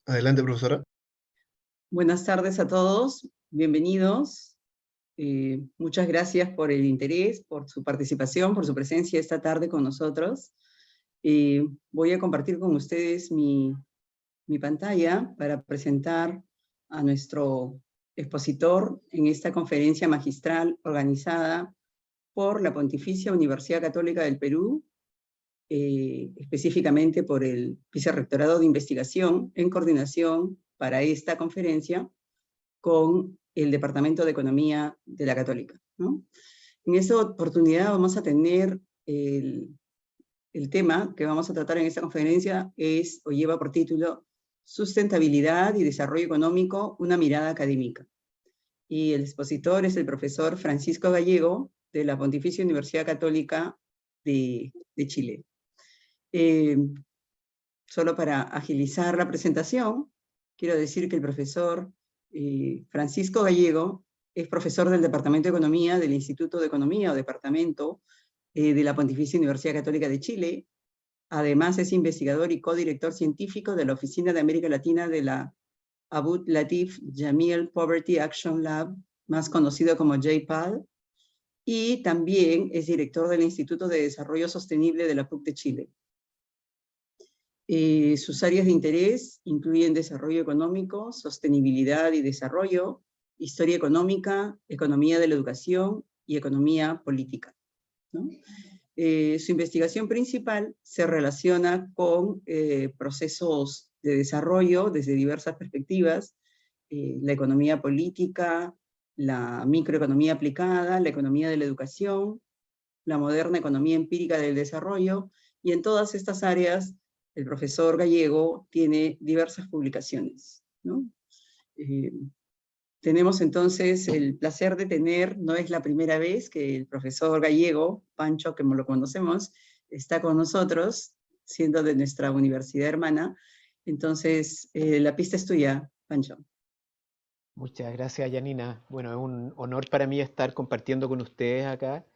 Adelante, profesora. Buenas tardes a todos, bienvenidos. Muchas gracias por el interés, por su participación, por su presencia esta tarde con nosotros. Voy a compartir con ustedes mi pantalla para presentar a nuestro expositor en esta conferencia magistral organizada por la Pontificia Universidad Católica del Perú, específicamente por el Vicerrectorado de Investigación en coordinación para esta conferencia con el Departamento de Economía de la Católica, ¿no? En esta oportunidad vamos a tener el tema que vamos a tratar en esta conferencia o lleva por título Sustentabilidad y Desarrollo Económico, una mirada académica. Y el expositor es el profesor Francisco Gallego, de la Pontificia Universidad Católica de Chile. Solo para agilizar la presentación, quiero decir que el profesor Francisco Gallego es profesor del Departamento de Economía del Instituto de Economía o Departamento de la Pontificia Universidad Católica de Chile. Además es investigador y codirector científico de la Oficina de América Latina de la Abu Latif Jamil Poverty Action Lab, más conocido como JPAL, y también es director del Instituto de Desarrollo Sostenible de la PUC de Chile. Sus áreas de interés incluyen desarrollo económico, sostenibilidad y desarrollo, historia económica, economía de la educación y economía política, ¿no? Su investigación principal se relaciona con procesos de desarrollo desde diversas perspectivas, la economía política, la microeconomía aplicada, la economía de la educación, la moderna economía empírica del desarrollo, y en todas estas áreas el profesor Gallego tiene diversas publicaciones, ¿no? Tenemos entonces el placer de tener, no es la primera vez que el profesor Gallego, Pancho, como lo conocemos, está con nosotros, siendo de nuestra universidad hermana. Entonces, la pista es tuya, Pancho. Muchas gracias, Yanina. Bueno, es un honor para mí estar compartiendo con ustedes acá.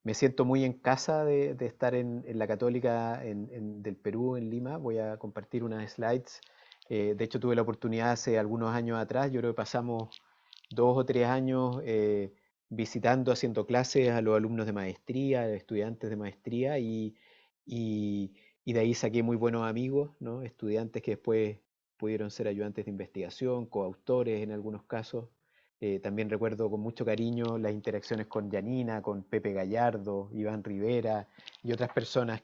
Me siento muy en casa de estar en la Católica del Perú, en Lima. Voy a compartir unas slides. De hecho, tuve la oportunidad hace algunos años atrás, yo creo que pasamos 2 o 3 años visitando, haciendo clases a los alumnos de maestría, estudiantes de maestría, y de ahí saqué muy buenos amigos, ¿no? Estudiantes que después pudieron ser ayudantes de investigación, coautores en algunos casos. También recuerdo con mucho cariño las interacciones con Yanina, con Pepe Gallardo, Iván Rivera y otras personas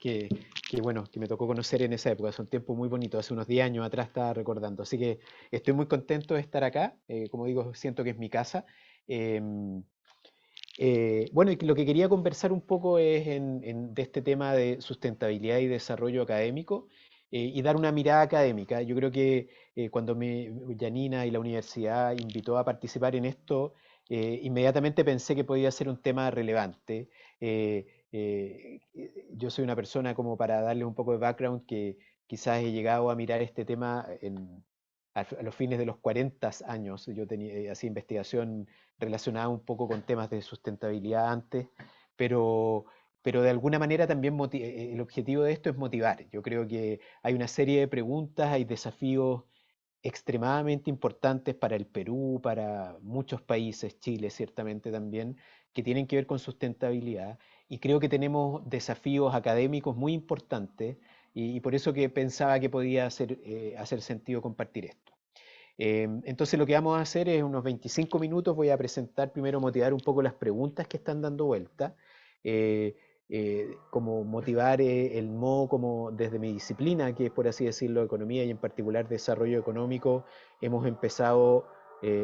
bueno, que me tocó conocer en esa época. Son tiempos muy bonitos, hace unos 10 años atrás estaba recordando. Así que estoy muy contento de estar acá. Como digo, siento que es mi casa. Bueno, y lo que quería conversar un poco es de este tema de sustentabilidad y desarrollo académico, y dar una mirada académica. Yo creo que cuando Yanina y la universidad invitó a participar en esto, inmediatamente pensé que podía ser un tema relevante. Yo soy una persona, como para darle un poco de background, que quizás he llegado a mirar este tema a los fines de los 40 años. Yo hacía investigación relacionada un poco con temas de sustentabilidad antes, pero de alguna manera también el objetivo de esto es motivar. Yo creo que hay una serie de preguntas, hay desafíos extremadamente importantes para el Perú, para muchos países, Chile ciertamente también, que tienen que ver con sustentabilidad, y creo que tenemos desafíos académicos muy importantes, y por eso que pensaba que podía hacer sentido compartir esto. Entonces lo que vamos a hacer es unos 25 minutos, voy a presentar primero, motivar un poco las preguntas que están dando vuelta, como motivar el modo como desde mi disciplina, que es, por así decirlo, economía y en particular desarrollo económico, hemos empezado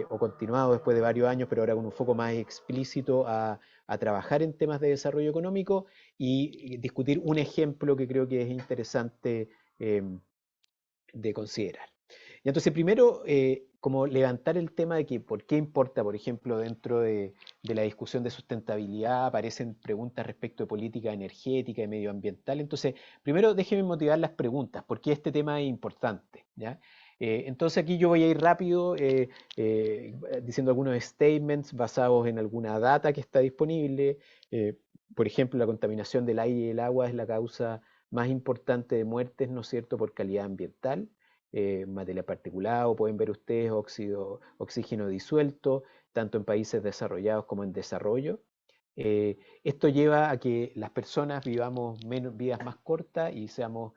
o continuado después de varios años, pero ahora con un foco más explícito a trabajar en temas de desarrollo económico y discutir un ejemplo que creo que es interesante de considerar. Y entonces, primero, como levantar el tema de que por qué importa, por ejemplo, dentro de la discusión de sustentabilidad, aparecen preguntas respecto de política energética y medioambiental. Entonces, primero déjenme motivar las preguntas, por qué este tema es importante, ¿ya? Entonces aquí yo voy a ir rápido diciendo algunos statements basados en alguna data que está disponible. Eh, por ejemplo, la contaminación del aire y el agua es la causa más importante de muertes, ¿no es cierto?, por calidad ambiental, materia particulada, o pueden ver ustedes oxígeno disuelto, tanto en países desarrollados como en desarrollo. Esto lleva a que las personas vivamos vidas más cortas y estemos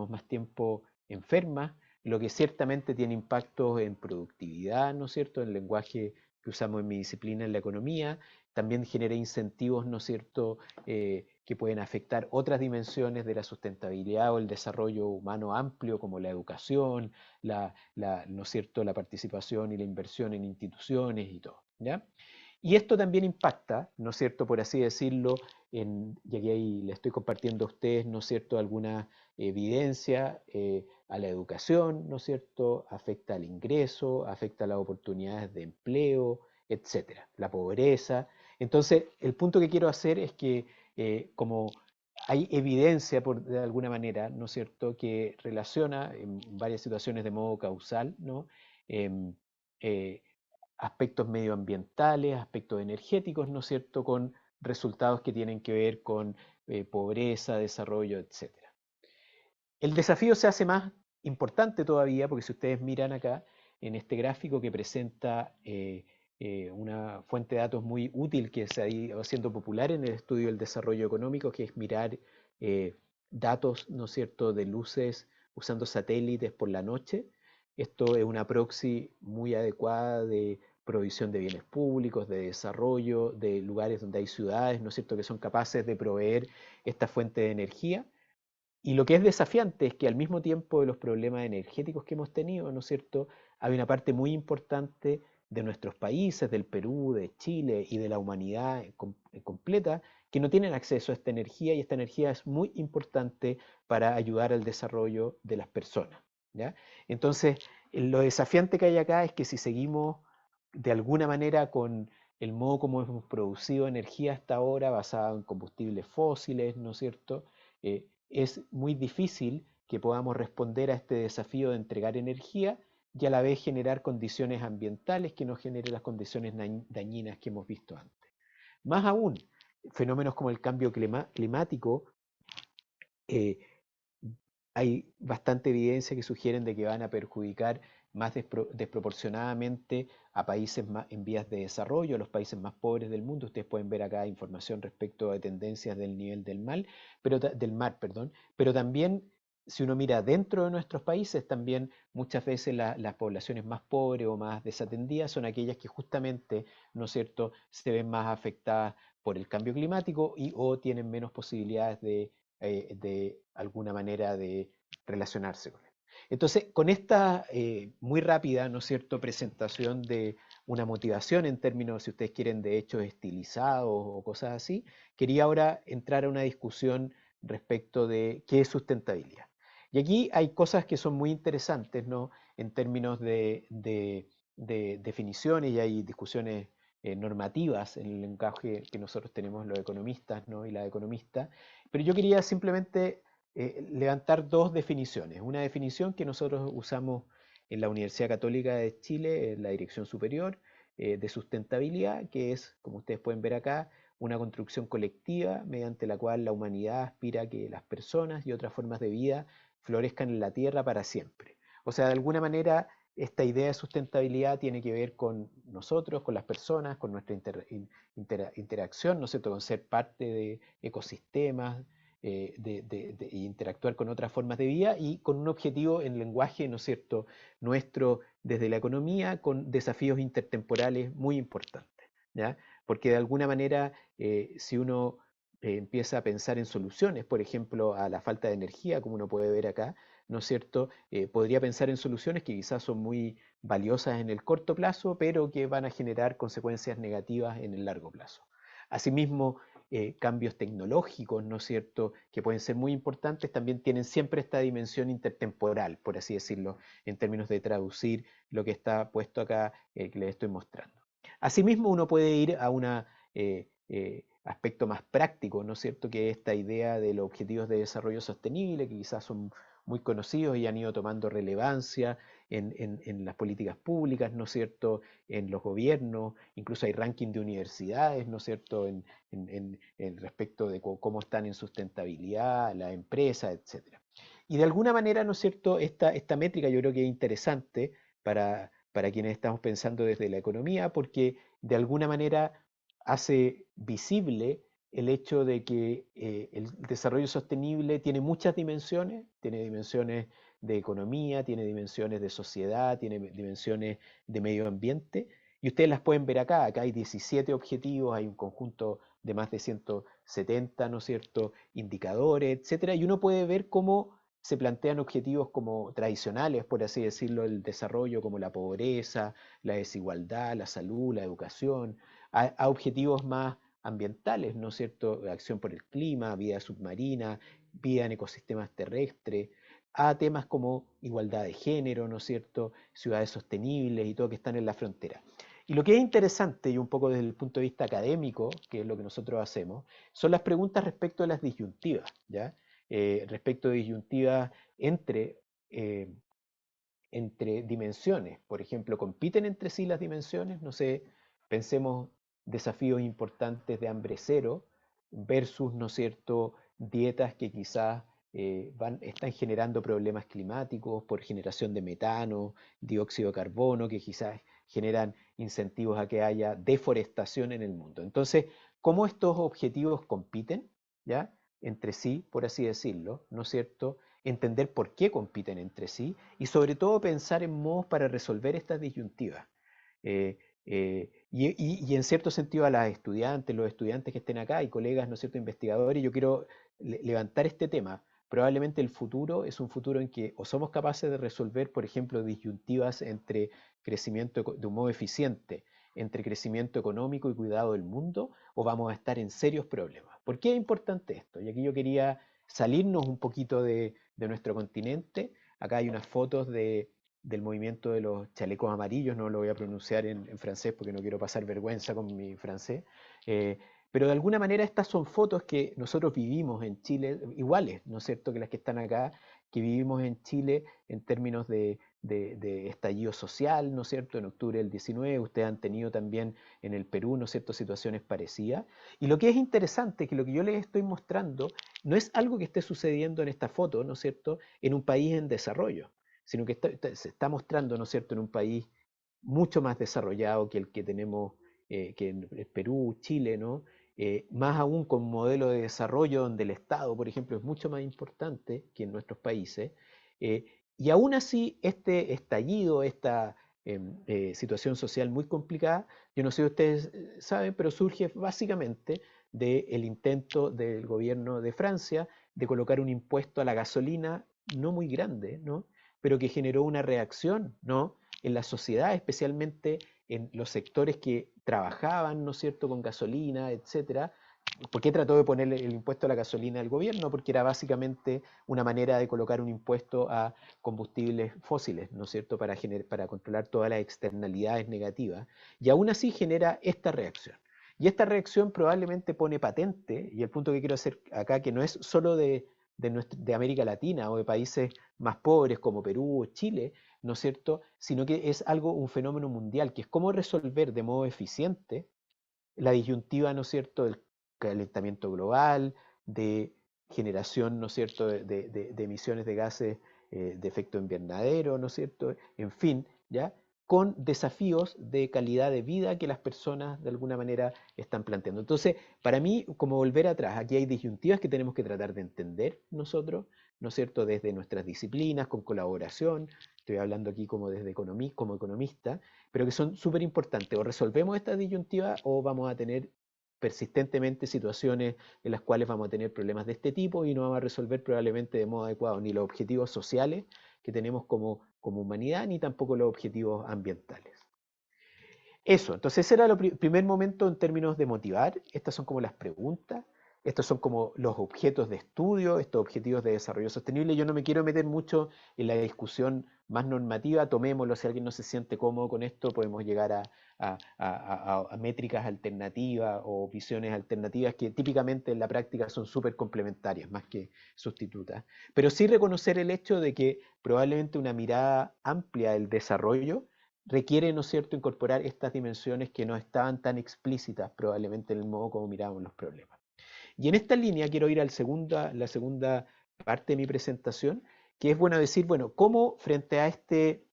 más tiempo enfermas, lo que ciertamente tiene impactos en productividad, ¿no es cierto?, en el lenguaje que usamos en mi disciplina, en la economía. También genera incentivos, ¿no es cierto?, que pueden afectar otras dimensiones de la sustentabilidad o el desarrollo humano amplio, como la educación, ¿no es cierto?, la participación y la inversión en instituciones y todo, ¿ya? Y esto también impacta, ¿no es cierto?, por así decirlo, y aquí ahí le estoy compartiendo a ustedes, ¿no es cierto?, alguna evidencia a la educación, ¿no es cierto?, afecta al ingreso, afecta a las oportunidades de empleo, etcétera, la pobreza. Entonces, el punto que quiero hacer es que como hay evidencia, de alguna manera, ¿no es cierto?, que relaciona en varias situaciones de modo causal, ¿no?, Em, eh, aspectos medioambientales, aspectos energéticos, ¿no es cierto?, con resultados que tienen que ver con pobreza, desarrollo, etcétera. El desafío se hace más importante todavía porque si ustedes miran acá en este gráfico que presenta una fuente de datos muy útil que se ha ido haciendo popular en el estudio del desarrollo económico, que es mirar datos, ¿no es cierto?, de luces usando satélites por la noche. Esto es una proxy muy adecuada de provisión de bienes públicos, de desarrollo, de lugares donde hay ciudades, ¿no es cierto?, que son capaces de proveer esta fuente de energía. Y lo que es desafiante es que al mismo tiempo de los problemas energéticos que hemos tenido, ¿no es cierto?, hay una parte muy importante de nuestros países, del Perú, de Chile y de la humanidad completa, que no tienen acceso a esta energía y esta energía es muy importante para ayudar al desarrollo de las personas, ¿ya? Entonces, lo desafiante que hay acá es que si seguimos de alguna manera con el modo como hemos producido energía hasta ahora, basada en combustibles fósiles, ¿no es cierto?, es muy difícil que podamos responder a este desafío de entregar energía y a la vez generar condiciones ambientales que no generen las condiciones dañinas que hemos visto antes. Más aún, fenómenos como el cambio climático, eh, hay bastante evidencia que sugieren de que van a perjudicar más desproporcionadamente a países en vías de desarrollo, a los países más pobres del mundo. Ustedes pueden ver acá información respecto a tendencias del nivel del mar, perdón, pero también si uno mira dentro de nuestros países, también muchas veces las poblaciones más pobres o más desatendidas son aquellas que justamente, ¿no es cierto?, se ven más afectadas por el cambio climático o tienen menos posibilidades de alguna manera de relacionarse con él. Entonces, con esta muy rápida, ¿no es cierto?, presentación de una motivación en términos, si ustedes quieren, de hechos estilizados o cosas así, quería ahora entrar a una discusión respecto de qué es sustentabilidad. Y aquí hay cosas que son muy interesantes, ¿no?, en términos de definiciones, y hay discusiones normativas en el lenguaje que nosotros tenemos los economistas, ¿no?, y las economistas, pero yo quería simplemente levantar dos definiciones. Una definición que nosotros usamos en la Universidad Católica de Chile, en la Dirección Superior de Sustentabilidad, que es, como ustedes pueden ver acá, una construcción colectiva mediante la cual la humanidad aspira a que las personas y otras formas de vida florezcan en la Tierra para siempre. O sea, de alguna manera, esta idea de sustentabilidad tiene que ver con nosotros, con las personas, con nuestra interacción, ¿no es cierto?, con ser parte de ecosistemas, de interactuar con otras formas de vida y con un objetivo en lenguaje, ¿no es cierto?, nuestro desde la economía con desafíos intertemporales muy importantes, ¿ya? Porque de alguna manera, si uno empieza a pensar en soluciones, por ejemplo, a la falta de energía, como uno puede ver acá, ¿no es cierto? Podría pensar en soluciones que quizás son muy valiosas en el corto plazo, pero que van a generar consecuencias negativas en el largo plazo. Asimismo, cambios tecnológicos, ¿no es cierto?, que pueden ser muy importantes, también tienen siempre esta dimensión intertemporal, por así decirlo, en términos de traducir lo que está puesto acá, que les estoy mostrando. Asimismo, uno puede ir a un aspecto más práctico, ¿no es cierto?, que es esta idea de los objetivos de desarrollo sostenible, que quizás son muy conocidos y han ido tomando relevancia en las políticas públicas, ¿no es cierto?, en los gobiernos, incluso hay ranking de universidades, ¿no es cierto?, en respecto de cómo están en sustentabilidad, la empresa, etcétera. Y de alguna manera, ¿no es cierto?, esta métrica yo creo que es interesante para quienes estamos pensando desde la economía, porque de alguna manera hace visible el hecho de que el desarrollo sostenible tiene muchas dimensiones, tiene dimensiones de economía, tiene dimensiones de sociedad, tiene dimensiones de medio ambiente, y ustedes las pueden ver acá. Acá hay 17 objetivos, hay un conjunto de más de 170, ¿no es cierto?, indicadores, etcétera, y uno puede ver cómo se plantean objetivos como tradicionales, por así decirlo, el desarrollo, como la pobreza, la desigualdad, la salud, la educación, a objetivos más ambientales, ¿no es cierto?, acción por el clima, vida submarina, vida en ecosistemas terrestres, a temas como igualdad de género, ¿no es cierto?, ciudades sostenibles y todo que están en la frontera. Y lo que es interesante, y un poco desde el punto de vista académico, que es lo que nosotros hacemos, son las preguntas respecto a las disyuntivas, ¿ya? Respecto de disyuntivas entre, eh, entre dimensiones. Por ejemplo, ¿compiten entre sí las dimensiones? No sé, pensemos desafíos importantes de hambre cero versus, ¿no es cierto?, dietas que quizás están generando problemas climáticos por generación de metano, dióxido de carbono, que quizás generan incentivos a que haya deforestación en el mundo. Entonces, ¿cómo estos objetivos compiten, ya, entre sí, por así decirlo, ¿no es cierto? Entender por qué compiten entre sí y sobre todo pensar en modos para resolver estas disyuntivas. Eh, y en cierto sentido a las estudiantes, los estudiantes que estén acá y colegas, ¿no es cierto?, investigadores, yo quiero levantar este tema. Probablemente el futuro es un futuro en que o somos capaces de resolver, por ejemplo, disyuntivas entre crecimiento de un modo eficiente, entre crecimiento económico y cuidado del mundo, o vamos a estar en serios problemas. ¿Por qué es importante esto? Y aquí yo quería salirnos un poquito de nuestro continente. Acá hay unas fotos del movimiento de los chalecos amarillos, no lo voy a pronunciar en francés porque no quiero pasar vergüenza con mi francés, eh, pero de alguna manera estas son fotos que nosotros vivimos en Chile, iguales, ¿no es cierto?, que las que están acá, que vivimos en Chile en términos de estallido social, ¿no es cierto?, en octubre del 19, ustedes han tenido también en el Perú, ¿no es cierto?, situaciones parecidas. Y lo que es interesante es que lo que yo les estoy mostrando no es algo que esté sucediendo en esta foto, ¿no es cierto?, en un país en desarrollo, sino que se está mostrando, ¿no es cierto?, en un país mucho más desarrollado que el que tenemos, que en Perú, Chile, ¿no? Más aún con un modelo de desarrollo donde el Estado, por ejemplo, es mucho más importante que en nuestros países. eh, y aún así, este estallido, esta situación social muy complicada, yo no sé si ustedes saben, pero surge básicamente del intento del gobierno de Francia de colocar un impuesto a la gasolina no muy grande, ¿no?, pero que generó una reacción, ¿no?, en la sociedad, especialmente en los sectores que trabajaban, ¿no es cierto?, con gasolina, etcétera. ¿Por qué trató de poner el impuesto a la gasolina del gobierno? Porque era básicamente una manera de colocar un impuesto a combustibles fósiles, ¿no es cierto?, para controlar todas las externalidades negativas. Y aún así genera esta reacción. Y esta reacción probablemente pone patente, y el punto que quiero hacer acá, que no es solo de América Latina o de países más pobres como Perú o Chile, ¿no es cierto?, sino que es algo, un fenómeno mundial, que es cómo resolver de modo eficiente la disyuntiva, ¿no es cierto?, del calentamiento global, de generación, ¿no es cierto?, de emisiones de gases de efecto invernadero, ¿no es cierto?, en fin, ¿ya?, con desafíos de calidad de vida que las personas de alguna manera están planteando. Entonces, para mí, como volver atrás, aquí hay disyuntivas que tenemos que tratar de entender nosotros, ¿no es cierto?, desde nuestras disciplinas, con colaboración, estoy hablando aquí como desde como economista, pero que son súper importantes. O resolvemos esta disyuntiva o vamos a tener persistentemente situaciones en las cuales vamos a tener problemas de este tipo y no vamos a resolver probablemente de modo adecuado ni los objetivos sociales que tenemos como humanidad, ni tampoco los objetivos ambientales. Eso, entonces ese era el primer momento en términos de motivar. Estas son como las preguntas, estos son como los objetos de estudio, estos objetivos de desarrollo sostenible. Yo no me quiero meter mucho en la discusión más normativa, tomémoslo, si alguien no se siente cómodo con esto, podemos llegar a métricas alternativas o visiones alternativas que típicamente en la práctica son súper complementarias, más que sustitutas. Pero sí reconocer el hecho de que probablemente una mirada amplia del desarrollo requiere, ¿no es cierto?, incorporar estas dimensiones que no estaban tan explícitas probablemente en el modo como mirábamos los problemas. Y en esta línea quiero ir a la segunda parte de mi presentación, que es bueno decir, bueno, cómo frente a este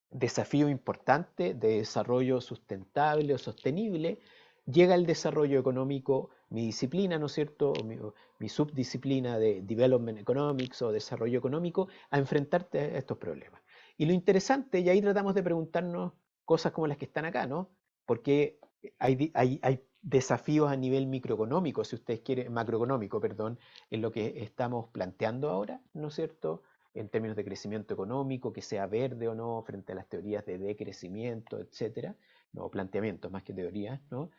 desafío importante de desarrollo sustentable o sostenible, llega el desarrollo económico, mi disciplina, ¿no es cierto?, mi subdisciplina de Development Economics o desarrollo económico, a enfrentarte a estos problemas. Y lo interesante, y ahí tratamos de preguntarnos cosas como las que están acá, ¿no? Porque hay desafíos a nivel microeconómico, si ustedes quieren, macroeconómico, perdón, en lo que estamos planteando ahora, ¿no es cierto?, en términos de crecimiento económico, que sea verde o no, frente a las teorías de decrecimiento, etcétera, no, planteamientos más que teorías, ¿no?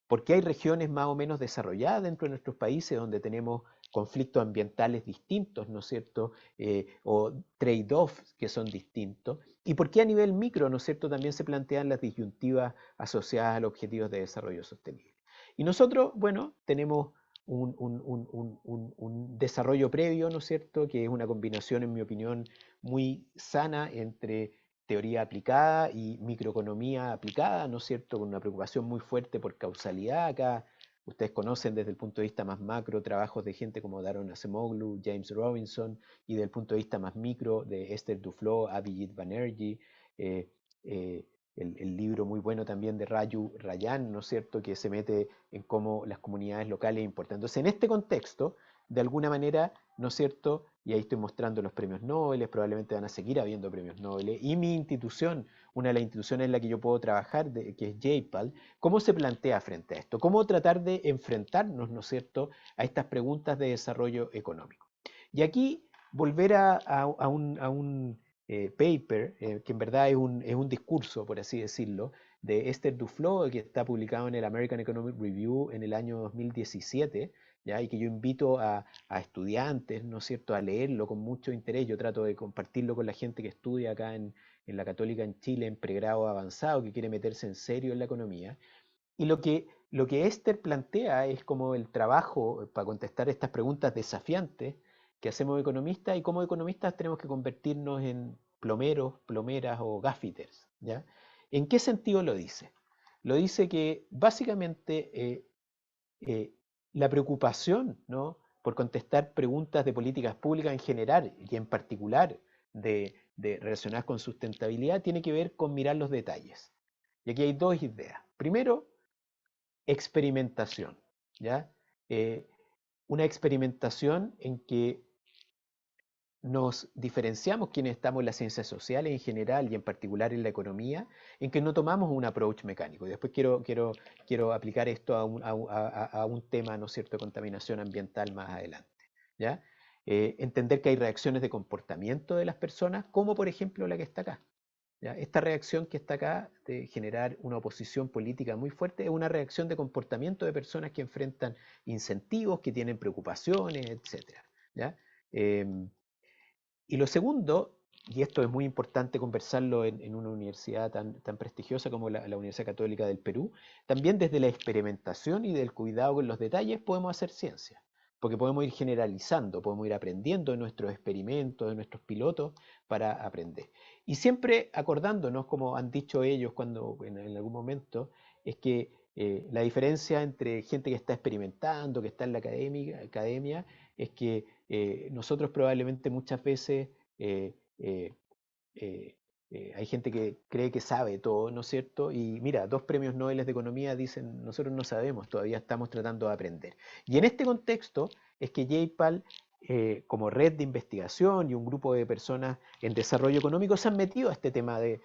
Porque hay regiones más o menos desarrolladas dentro de nuestros países donde tenemos conflictos ambientales distintos, ¿no es cierto? O trade-offs que son distintos. Y por qué a nivel micro, ¿no es cierto?, también se plantean las disyuntivas asociadas a los objetivos de desarrollo sostenible. Y nosotros, bueno, tenemos un desarrollo previo, ¿no es cierto?, que es una combinación, en mi opinión, muy sana entre teoría aplicada y microeconomía aplicada, ¿no es cierto?, con una preocupación muy fuerte por causalidad. Acá ustedes conocen desde el punto de vista más macro trabajos de gente como Daron Acemoglu, James Robinson, y desde el punto de vista más micro de Esther Duflo, Abhijit Banerjee, eh, eh, el libro muy bueno también de Raju Rajan, ¿no es cierto?, que se mete en cómo las comunidades locales importan. Entonces, en este contexto, de alguna manera, ¿no es cierto?, y ahí estoy mostrando los premios Nobel, probablemente van a seguir habiendo premios Nobel, y mi institución, una de las instituciones en la que yo puedo trabajar, que es JPAL, ¿cómo se plantea frente a esto? ¿Cómo tratar de enfrentarnos, ¿no es cierto?, a estas preguntas de desarrollo económico? Y aquí volver a un paper, que en verdad es un discurso, por así decirlo, de Esther Duflo, que está publicado en el American Economic Review en el año 2017, ¿ya? Y que yo invito a estudiantes, ¿no es cierto?, a leerlo con mucho interés. Yo trato de compartirlo con la gente que estudia acá en la Católica en Chile, en pregrado avanzado, que quiere meterse en serio en la economía. Y lo que Esther plantea es como el trabajo para contestar estas preguntas desafiantes que hacemos economistas, y como economistas tenemos que convertirnos en plomeros, plomeras o gaffiters, ¿ya? ¿En qué sentido lo dice? Lo dice que básicamente eh, la preocupación, ¿no?, por contestar preguntas de políticas públicas en general y en particular relacionadas con sustentabilidad tiene que ver con mirar los detalles. Y aquí hay dos ideas. Primero, experimentación, ¿ya? Una experimentación en que nos diferenciamos quienes estamos en las ciencias sociales en general y en particular en la economía, en que no tomamos un approach mecánico. Y después quiero aplicar esto a un tema, ¿no es cierto?, de contaminación ambiental más adelante, ¿ya? Entender que hay reacciones de comportamiento de las personas, como por ejemplo la que está acá. ¿Ya? Esta reacción que está acá de generar una oposición política muy fuerte es una reacción de comportamiento de personas que enfrentan incentivos, que tienen preocupaciones, etc. ¿Ya? Y lo segundo, y esto es muy importante conversarlo en una universidad tan prestigiosa como la Universidad Católica del Perú, también desde la experimentación y del cuidado con los detalles podemos hacer ciencia, porque podemos ir generalizando, podemos ir aprendiendo de nuestros experimentos, de nuestros pilotos para aprender. Y siempre acordándonos, como han dicho ellos cuando en algún momento, es que la diferencia entre gente que está experimentando, que está en la academia, es que nosotros probablemente muchas veces eh, eh, hay gente que cree que sabe todo, ¿no es cierto? Y mira, dos premios Nobel de Economía dicen, nosotros no sabemos, todavía estamos tratando de aprender. Y en este contexto es que JPAL como red de investigación y un grupo de personas en desarrollo económico se han metido a este tema de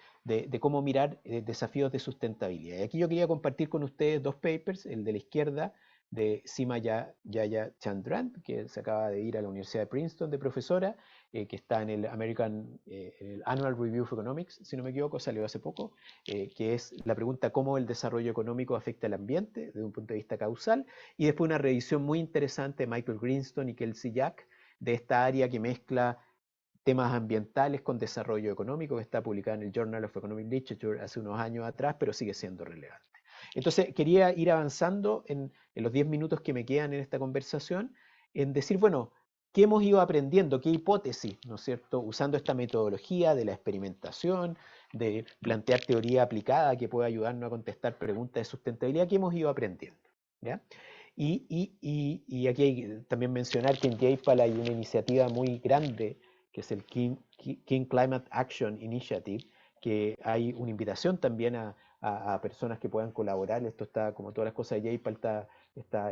cómo mirar desafíos de sustentabilidad. Y aquí yo quería compartir con ustedes dos papers, el de la izquierda de Sima Yaya Chandran, que se acaba de ir a la Universidad de Princeton de profesora, que está en el en el Annual Review of Economics, si no me equivoco, salió hace poco, que es la pregunta cómo el desarrollo económico afecta al ambiente desde un punto de vista causal, y después una revisión muy interesante de Michael Greenstone y Kelsey Jack de esta área que mezcla temas ambientales con desarrollo económico, que está publicada en el Journal of Economic Literature hace unos años atrás, pero sigue siendo relevante. Entonces, quería ir avanzando en los 10 minutos que me quedan en esta conversación, en decir, bueno, ¿qué hemos ido aprendiendo? ¿Qué hipótesis, ¿no es cierto? Usando esta metodología de la experimentación, de plantear teoría aplicada que pueda ayudarnos a contestar preguntas de sustentabilidad, ¿qué hemos ido aprendiendo? ¿Ya? Y aquí hay también mencionar que en JPAL hay una iniciativa muy grande, que es el King Climate Action Initiative, que hay una invitación también a personas que puedan colaborar. Esto está, como todas las cosas de JPAL,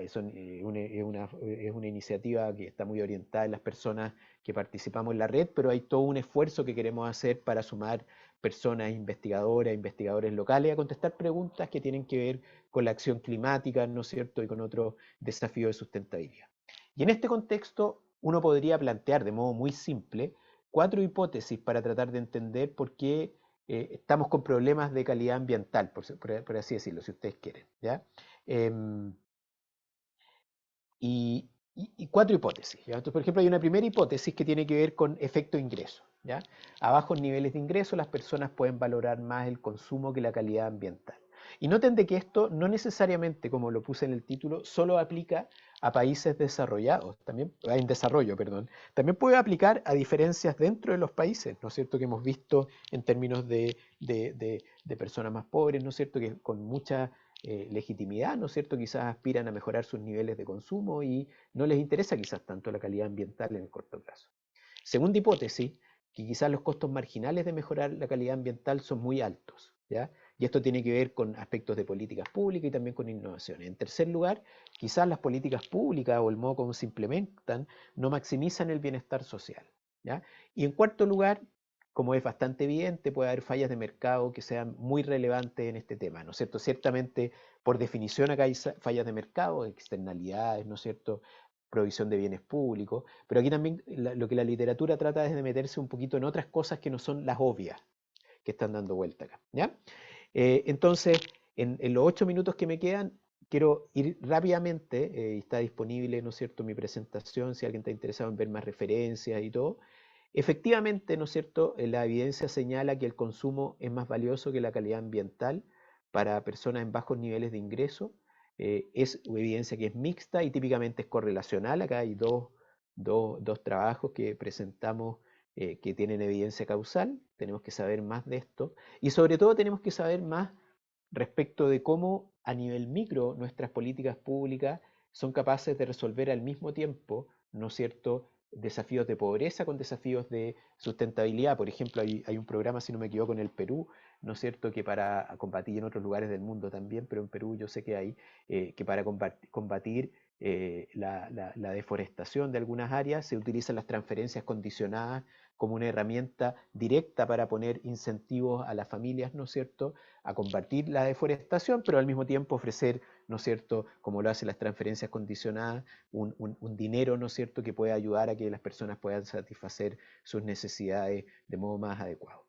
es una iniciativa que está muy orientada en las personas que participamos en la red, pero hay todo un esfuerzo que queremos hacer para sumar personas investigadoras, investigadores locales a contestar preguntas que tienen que ver con la acción climática, ¿no es cierto?, y con otros desafíos de sustentabilidad. Y en este contexto, uno podría plantear de modo muy simple 4 hipótesis para tratar de entender por qué estamos con problemas de calidad ambiental, por así decirlo, si ustedes quieren, ¿ya? Em, y 4 hipótesis, ¿ya? Entonces, por ejemplo, hay una primera hipótesis que tiene que ver con efecto ingreso, ¿ya? A bajos niveles de ingreso, las personas pueden valorar más el consumo que la calidad ambiental. Y noten de que esto no necesariamente, como lo puse en el título, solo aplica a países desarrollados, también, en desarrollo, perdón, también puede aplicar a diferencias dentro de los países, ¿no es cierto?, que hemos visto en términos de personas más pobres, ¿no es cierto?, que con mucha legitimidad, ¿no es cierto?, quizás aspiran a mejorar sus niveles de consumo y no les interesa quizás tanto la calidad ambiental en el corto plazo. Segunda hipótesis, que quizás los costos marginales de mejorar la calidad ambiental son muy altos, ¿ya? Y esto tiene que ver con aspectos de políticas públicas y también con innovaciones. En tercer lugar, quizás las políticas públicas o el modo como se implementan no maximizan el bienestar social, ¿ya? Y en cuarto lugar, como es bastante evidente, puede haber fallas de mercado que sean muy relevantes en este tema, ¿no es cierto? Ciertamente, por definición acá hay fallas de mercado, externalidades, ¿no es cierto?, provisión de bienes públicos, pero aquí también lo que la literatura trata es de meterse un poquito en otras cosas que no son las obvias que están dando vuelta acá, ¿ya? Entonces, en los 8 minutos que me quedan, quiero ir rápidamente, y está disponible, ¿no es cierto?, mi presentación, si alguien está interesado en ver más referencias y todo. Efectivamente, ¿no es cierto?, la evidencia señala que el consumo es más valioso que la calidad ambiental para personas en bajos niveles de ingreso. Es evidencia que es mixta y típicamente es correlacional. Acá hay dos trabajos que presentamos que tienen evidencia causal. Tenemos que saber más de esto. Y sobre todo tenemos que saber más respecto de cómo a nivel micro nuestras políticas públicas son capaces de resolver al mismo tiempo, ¿no es cierto?, desafíos de pobreza con desafíos de sustentabilidad. Por ejemplo, hay un programa, si no me equivoco, en el Perú, ¿no es cierto?, que para combatir en otros lugares del mundo también, pero en Perú yo sé que hay, que para combatir la deforestación de algunas áreas se utilizan las transferencias condicionadas como una herramienta directa para poner incentivos a las familias, ¿no es cierto?, a combatir la deforestación, pero al mismo tiempo ofrecer, ¿no es cierto?, como lo hacen las transferencias condicionadas, un dinero, ¿no es cierto?, que pueda ayudar a que las personas puedan satisfacer sus necesidades de modo más adecuado.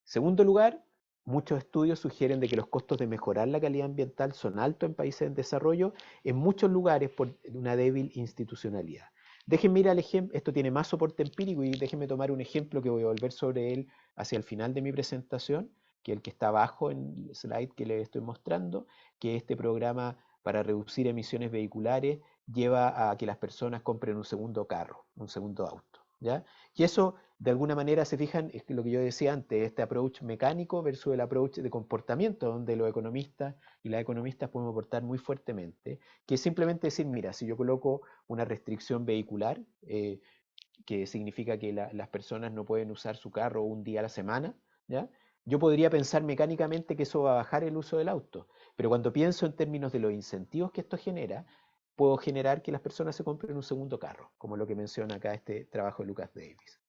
Segundo lugar, muchos estudios sugieren de que los costos de mejorar la calidad ambiental son altos en países en desarrollo, en muchos lugares por una débil institucionalidad. Déjenme ir al ejemplo, esto tiene más soporte empírico y déjenme tomar un ejemplo que voy a volver sobre él hacia el final de mi presentación, que es el que está abajo en el slide que les estoy mostrando, que este programa para reducir emisiones vehiculares lleva a que las personas compren un segundo carro, un segundo auto, ¿ya? Y eso, de alguna manera, se fijan, es lo que yo decía antes, este approach mecánico versus el approach de comportamiento, donde los economistas y las economistas podemos aportar muy fuertemente, que es simplemente decir, mira, si yo coloco una restricción vehicular, que significa que las personas no pueden usar su carro un día a la semana, ¿ya? Yo podría pensar mecánicamente que eso va a bajar el uso del auto, pero cuando pienso en términos de los incentivos que esto genera, puedo generar que las personas se compren un segundo carro, como lo que menciona acá este trabajo de Lucas Davis.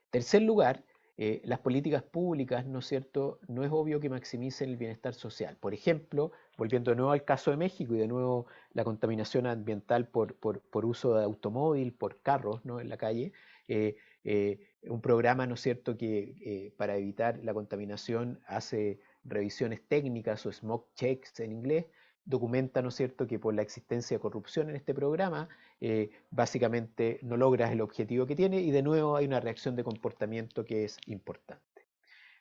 Tercer lugar, las políticas públicas, ¿no es cierto?, no es obvio que maximicen el bienestar social. Por ejemplo, volviendo de nuevo al caso de México y de nuevo la contaminación ambiental por uso de automóvil, por carros, ¿no?, en la calle, un programa, ¿no es cierto?, que para evitar la contaminación hace revisiones técnicas o smoke checks en inglés, documenta, ¿no es cierto?, que por la existencia de corrupción en este programa, básicamente no logras el objetivo que tiene y de nuevo hay una reacción de comportamiento que es importante.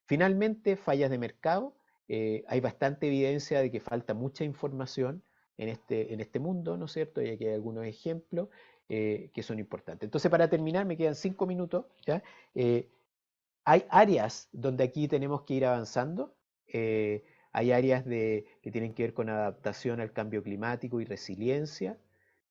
Finalmente, fallas de mercado. Hay bastante evidencia de que falta mucha información en este mundo, ¿no es cierto? Y aquí hay algunos ejemplos que son importantes. Entonces, para terminar, me quedan 5 minutos, ¿ya? Hay áreas donde aquí tenemos que ir avanzando. Hay áreas que tienen que ver con adaptación al cambio climático y resiliencia,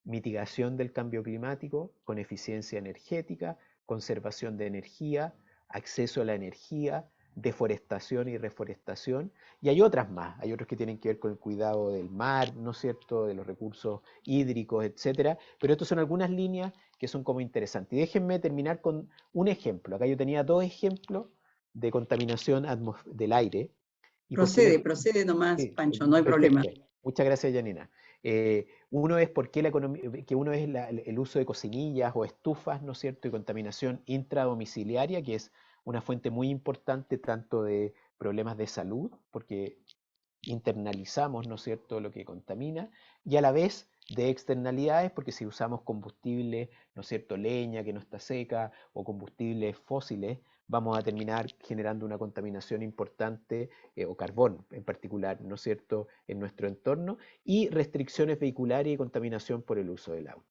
mitigación del cambio climático con eficiencia energética, conservación de energía, acceso a la energía, deforestación y reforestación, y hay otras más, hay otros que tienen que ver con el cuidado del mar, ¿no es cierto?, de los recursos hídricos, etcétera, pero estas son algunas líneas que son como interesantes. Y déjenme terminar con un ejemplo. Acá yo tenía 2 ejemplos de contaminación del aire. ¿Y por qué Procede nomás, Sí, Pancho, no hay problema. perfecto. Muchas gracias, Janina. Uno es por qué que uno es el uso de cocinillas o estufas, ¿no es cierto? Y contaminación intradomiciliaria, que es una fuente muy importante tanto de problemas de salud, porque internalizamos, ¿no es cierto?, lo que contamina, y a la vez de externalidades, porque si usamos combustible, ¿no es cierto?, leña que no está seca o combustibles fósiles, vamos a terminar generando una contaminación importante, o carbón en particular, ¿no es cierto?, en nuestro entorno, y restricciones vehiculares y contaminación por el uso del auto.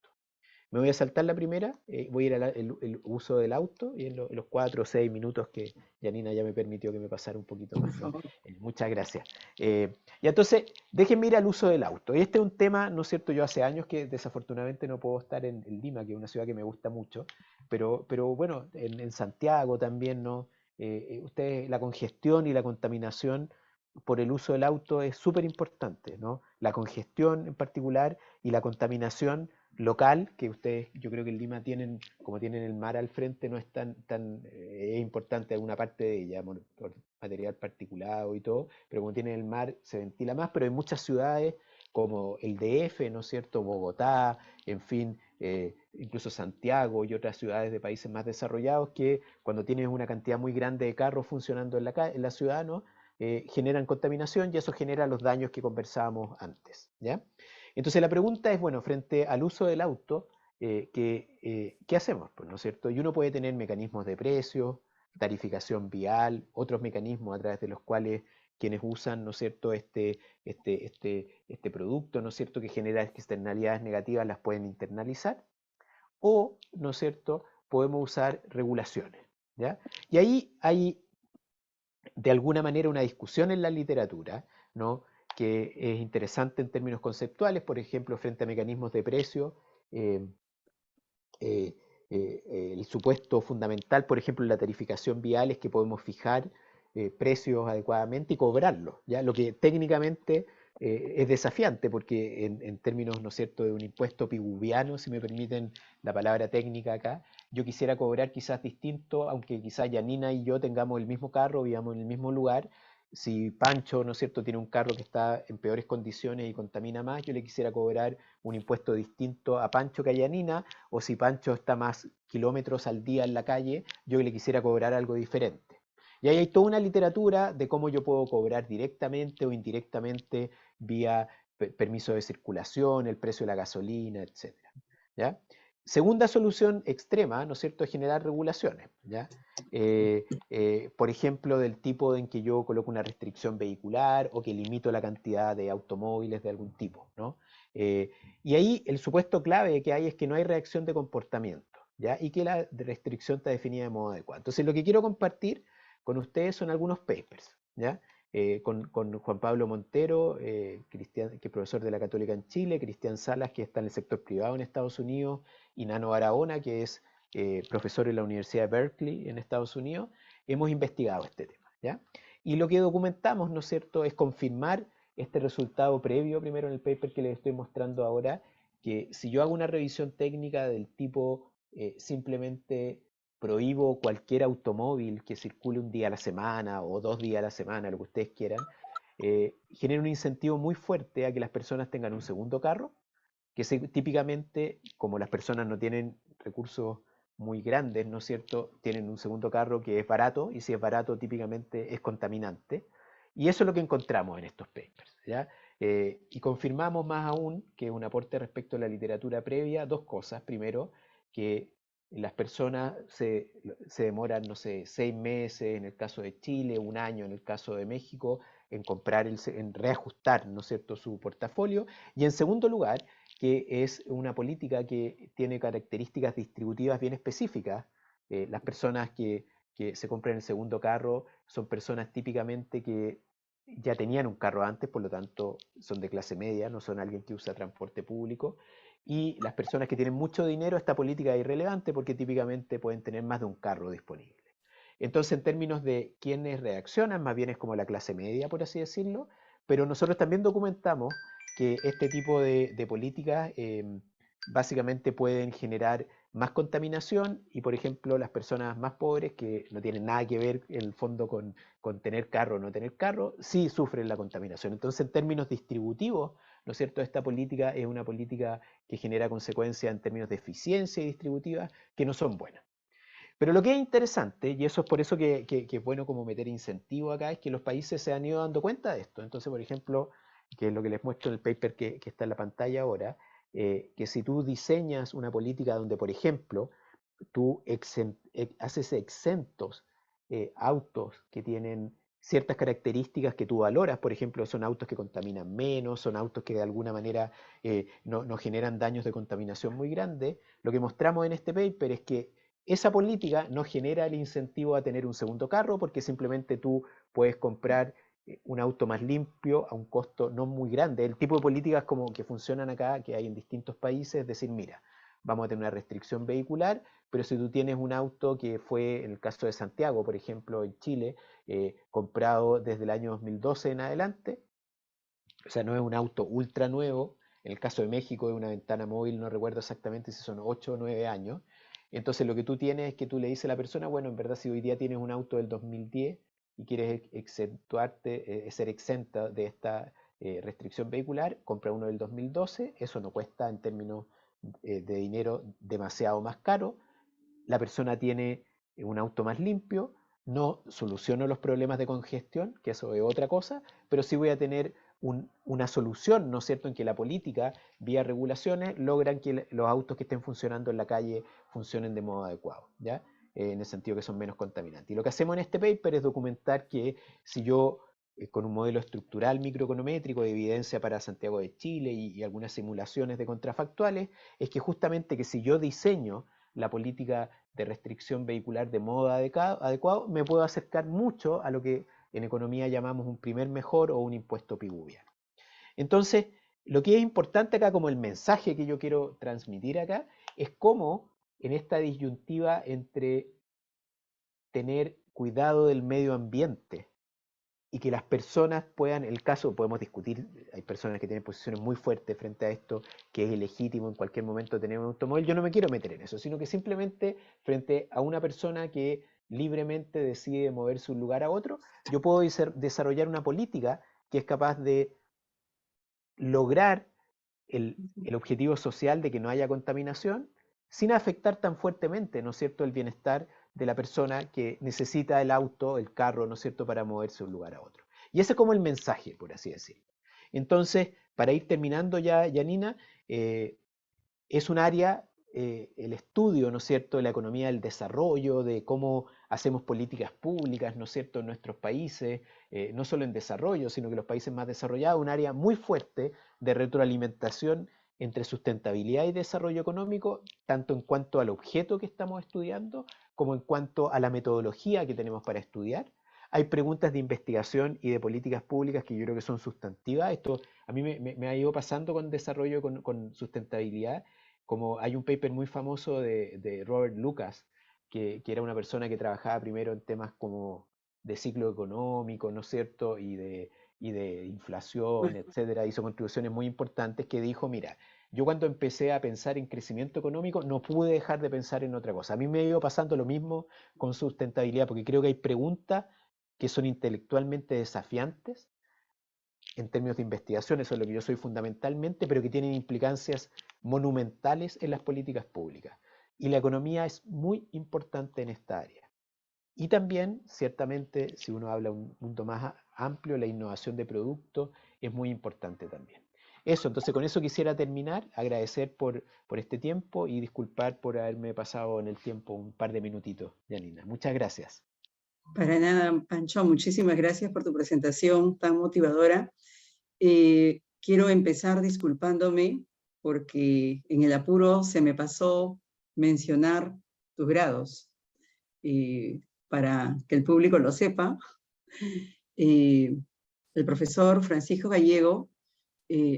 Me voy a saltar la primera, voy a ir al uso del auto y en los 4 o 6 minutos que Janina ya me permitió que me pasara un poquito Por más, ¿no? favor. Muchas gracias. Y entonces, déjenme ir al uso del auto. Y este es un tema, ¿no es cierto? Yo hace años que desafortunadamente no puedo estar en Lima, que es una ciudad que me gusta mucho, pero bueno, en Santiago también, ¿no? Ustedes, la congestión y la contaminación por el uso del auto es súper importante, ¿no? La congestión en particular y la contaminación local, que ustedes, yo creo que en Lima tienen, como tienen el mar al frente, no es tan importante alguna parte de ella, por material particulado y todo, pero como tienen el mar se ventila más, pero hay muchas ciudades como el DF, ¿no es cierto?, Bogotá, en fin, incluso Santiago y otras ciudades de países más desarrollados que cuando tienes una cantidad muy grande de carros funcionando en la ciudad, ¿no?, generan contaminación y eso genera los daños que conversábamos antes, ¿ya? Entonces la pregunta es, bueno, frente al uso del auto, ¿qué hacemos? Pues, ¿no es cierto? Y uno puede tener mecanismos de precios, tarificación vial, otros mecanismos a través de los cuales quienes usan, ¿no es cierto?, este producto, ¿no es cierto?, que genera externalidades negativas, las pueden internalizar, o, ¿no es cierto?, podemos usar regulaciones, ¿ya? Y ahí hay de alguna manera una discusión en la literatura, ¿no?, que es interesante en términos conceptuales, por ejemplo, frente a mecanismos de precio, eh, eh, el supuesto fundamental, por ejemplo, en la tarificación vial es que podemos fijar precios adecuadamente y cobrarlos, ¿ya? Lo que técnicamente es desafiante, porque en términos, ¿no es cierto?, de un impuesto piguviano, si me permiten la palabra técnica acá, yo quisiera cobrar quizás distinto, aunque quizás Janina y yo tengamos el mismo carro, vivamos en el mismo lugar. Si Pancho, ¿no es cierto?, tiene un carro que está en peores condiciones y contamina más, yo le quisiera cobrar un impuesto distinto a Pancho que a Janina, o si Pancho está más kilómetros al día en la calle, yo le quisiera cobrar algo diferente. Y ahí hay toda una literatura de cómo yo puedo cobrar directamente o indirectamente vía permiso de circulación, el precio de la gasolina, etcétera, ¿ya? Segunda solución extrema, ¿no es cierto?, es generar regulaciones, ¿ya? Por ejemplo, del tipo en que yo coloco una restricción vehicular o que limito la cantidad de automóviles de algún tipo, ¿no? Y ahí el supuesto clave que hay es que no hay reacción de comportamiento, ¿ya? Y que la restricción está definida de modo adecuado. Entonces, lo que quiero compartir con ustedes son algunos papers, ¿ya? Con Juan Pablo Montero, que es profesor de la Católica en Chile, Cristian Salas, que está en el sector privado en Estados Unidos, y Nano Barahona, que es profesor en la Universidad de Berkeley en Estados Unidos, hemos investigado este tema, ¿ya? Y lo que documentamos, ¿no es cierto?, es confirmar este resultado previo, primero en el paper que les estoy mostrando ahora, que si yo hago una revisión técnica del tipo simplemente prohíbo cualquier automóvil que circule un día a la semana o 2 días a la semana, lo que ustedes quieran, genera un incentivo muy fuerte a que las personas tengan un segundo carro, que típicamente, como las personas no tienen recursos muy grandes, ¿no es cierto?, tienen un segundo carro que es barato, y si es barato típicamente es contaminante. Y eso es lo que encontramos en estos papers, ¿ya? Y confirmamos más aún que un aporte respecto a la literatura previa, dos cosas. Primero, que las personas se demoran, no sé, 6 meses en el caso de Chile, un año en el caso de México, en comprar, en reajustar, ¿no es cierto?, su portafolio. Y en segundo lugar, que es una política que tiene características distributivas bien específicas. Las personas que se compran el segundo carro son personas típicamente que ya tenían un carro antes, por lo tanto son de clase media, no son alguien que usa transporte público. Y las personas que tienen mucho dinero, esta política es irrelevante porque típicamente pueden tener más de un carro disponible. Entonces, en términos de quiénes reaccionan, más bien es como la clase media, por así decirlo, pero nosotros también documentamos que este tipo de políticas básicamente pueden generar más contaminación y, por ejemplo, las personas más pobres, que no tienen nada que ver en el fondo con tener carro o no tener carro, sí sufren la contaminación. Entonces, en términos distributivos, ¿no es cierto?, esta política es una política que genera consecuencias en términos de eficiencia y distributiva que no son buenas. Pero lo que es interesante, y eso es por eso que es bueno como meter incentivo acá, es que los países se han ido dando cuenta de esto. Entonces, por ejemplo, que es lo que les muestro en el paper que está en la pantalla ahora, que si tú diseñas una política donde, por ejemplo, tú haces exentos autos que tienen ciertas características que tú valoras, por ejemplo, son autos que contaminan menos, son autos que de alguna manera no generan daños de contaminación muy grandes, lo que mostramos en este paper es que esa política no genera el incentivo a tener un segundo carro porque simplemente tú puedes comprar un auto más limpio a un costo no muy grande. El tipo de políticas como que funcionan acá, que hay en distintos países, es decir, mira, vamos a tener una restricción vehicular, pero si tú tienes un auto que fue, en el caso de Santiago, por ejemplo, en Chile, comprado desde el año 2012 en adelante, o sea, no es un auto ultra nuevo, en el caso de México es una ventana móvil, no recuerdo exactamente si son 8 o 9 años, entonces lo que tú tienes es que tú le dices a la persona, bueno, en verdad si hoy día tienes un auto del 2010 y quieres ser exenta de esta restricción vehicular, compra uno del 2012, eso no cuesta en términos de dinero demasiado más caro, la persona tiene un auto más limpio, no soluciono los problemas de congestión, que eso es otra cosa, pero sí voy a tener una solución, ¿no es cierto?, en que la política, vía regulaciones, logran que los autos que estén funcionando en la calle funcionen de modo adecuado, ¿ya? En el sentido que son menos contaminantes. Y lo que hacemos en este paper es documentar que si yo, con un modelo estructural microeconométrico de evidencia para Santiago de Chile y algunas simulaciones de contrafactuales, es que justamente que si yo diseño la política de restricción vehicular de modo adecuado, me puedo acercar mucho a lo que en economía llamamos un primer mejor o un impuesto piguviano. Entonces, lo que es importante acá, como el mensaje que yo quiero transmitir acá, es cómo en esta disyuntiva entre tener cuidado del medio ambiente y que las personas puedan, el caso, podemos discutir, hay personas que tienen posiciones muy fuertes frente a esto, que es ilegítimo en cualquier momento tener un automóvil, yo no me quiero meter en eso, sino que simplemente frente a una persona que libremente decide moverse de un lugar a otro, yo puedo desarrollar una política que es capaz de lograr el objetivo social de que no haya contaminación sin afectar tan fuertemente, ¿no es cierto?, el bienestar de la persona que necesita el auto, el carro, ¿no es cierto?, para moverse de un lugar a otro. Y ese es como el mensaje, por así decirlo. Entonces, para ir terminando ya, Janina, es un área, el estudio, ¿no es cierto?, de la economía del desarrollo, de cómo hacemos políticas públicas, ¿no es cierto?, en nuestros países, no solo en desarrollo, sino que los países más desarrollados, un área muy fuerte de retroalimentación entre sustentabilidad y desarrollo económico, tanto en cuanto al objeto que estamos estudiando, como en cuanto a la metodología que tenemos para estudiar. Hay preguntas de investigación y de políticas públicas que yo creo que son sustantivas. Esto a mí me ha ido pasando con desarrollo, con sustentabilidad, como hay un paper muy famoso de Robert Lucas, que era una persona que trabajaba primero en temas como de ciclo económico, ¿no es cierto?, y de inflación, etcétera, hizo contribuciones muy importantes que dijo, mira, yo cuando empecé a pensar en crecimiento económico no pude dejar de pensar en otra cosa. A mí me ha ido pasando lo mismo con sustentabilidad, porque creo que hay preguntas que son intelectualmente desafiantes en términos de investigación, eso es lo que yo soy fundamentalmente, pero que tienen implicancias monumentales en las políticas públicas. Y la economía es muy importante en esta área. Y también, ciertamente, si uno habla de un mundo más amplio, la innovación de productos es muy importante también. Eso, entonces con eso quisiera terminar, agradecer por este tiempo y disculpar por haberme pasado en el tiempo un par de minutitos, Janina. Muchas gracias. Para nada, Pancho, muchísimas gracias por tu presentación tan motivadora. Quiero empezar disculpándome porque en el apuro se me pasó mencionar tus grados. Para que el público lo sepa, el profesor Francisco Gallego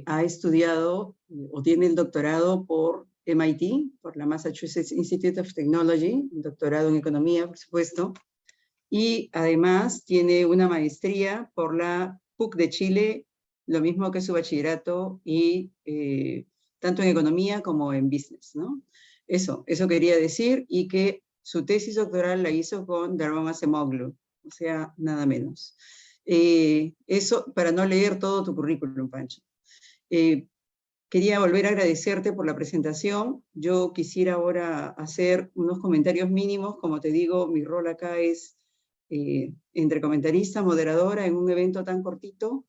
ha estudiado o tiene el doctorado por MIT, por la Massachusetts Institute of Technology, un doctorado en economía, por supuesto, y además tiene una maestría por la PUC de Chile, lo mismo que su bachillerato, y tanto en economía como en business, ¿no? Eso quería decir, y que su tesis doctoral la hizo con Darwin Acemoglu, o sea, nada menos. Eso para no leer todo tu currículum, Pancho. Quería volver a agradecerte por la presentación. Yo quisiera ahora hacer unos comentarios mínimos. Como te digo, mi rol acá es entre comentarista, moderadora en un evento tan cortito,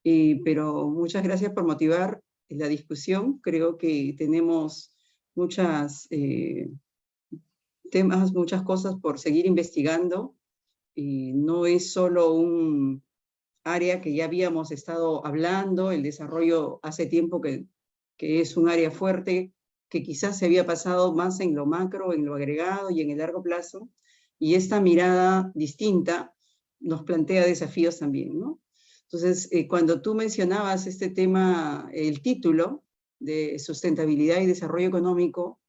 pero muchas gracias por motivar la discusión. Creo que tenemos muchas temas, muchas cosas por seguir investigando. No es solo un área que ya habíamos estado hablando, el desarrollo hace tiempo que es un área fuerte, que quizás se había pasado más en lo macro, en lo agregado y en el largo plazo, y esta mirada distinta nos plantea desafíos también, ¿no? Entonces, cuando tú mencionabas este tema, el título de sustentabilidad y desarrollo económico,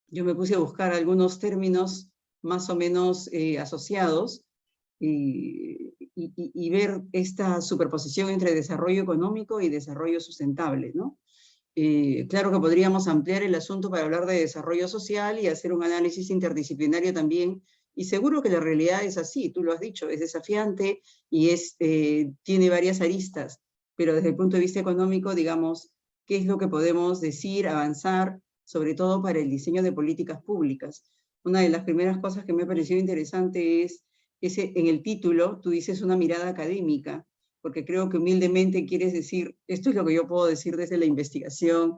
yo me puse a buscar algunos términos más o menos asociados y ver esta superposición entre desarrollo económico y desarrollo sustentable, ¿no? Claro que podríamos ampliar el asunto para hablar de desarrollo social y hacer un análisis interdisciplinario también, y seguro que la realidad es así, tú lo has dicho, es desafiante y tiene varias aristas, pero desde el punto de vista económico, digamos, ¿qué es lo que podemos decir, avanzar, sobre todo para el diseño de políticas públicas? Una de las primeras cosas que me ha parecido interesante es en el título, tú dices una mirada académica, porque creo que humildemente quieres decir, esto es lo que yo puedo decir desde la investigación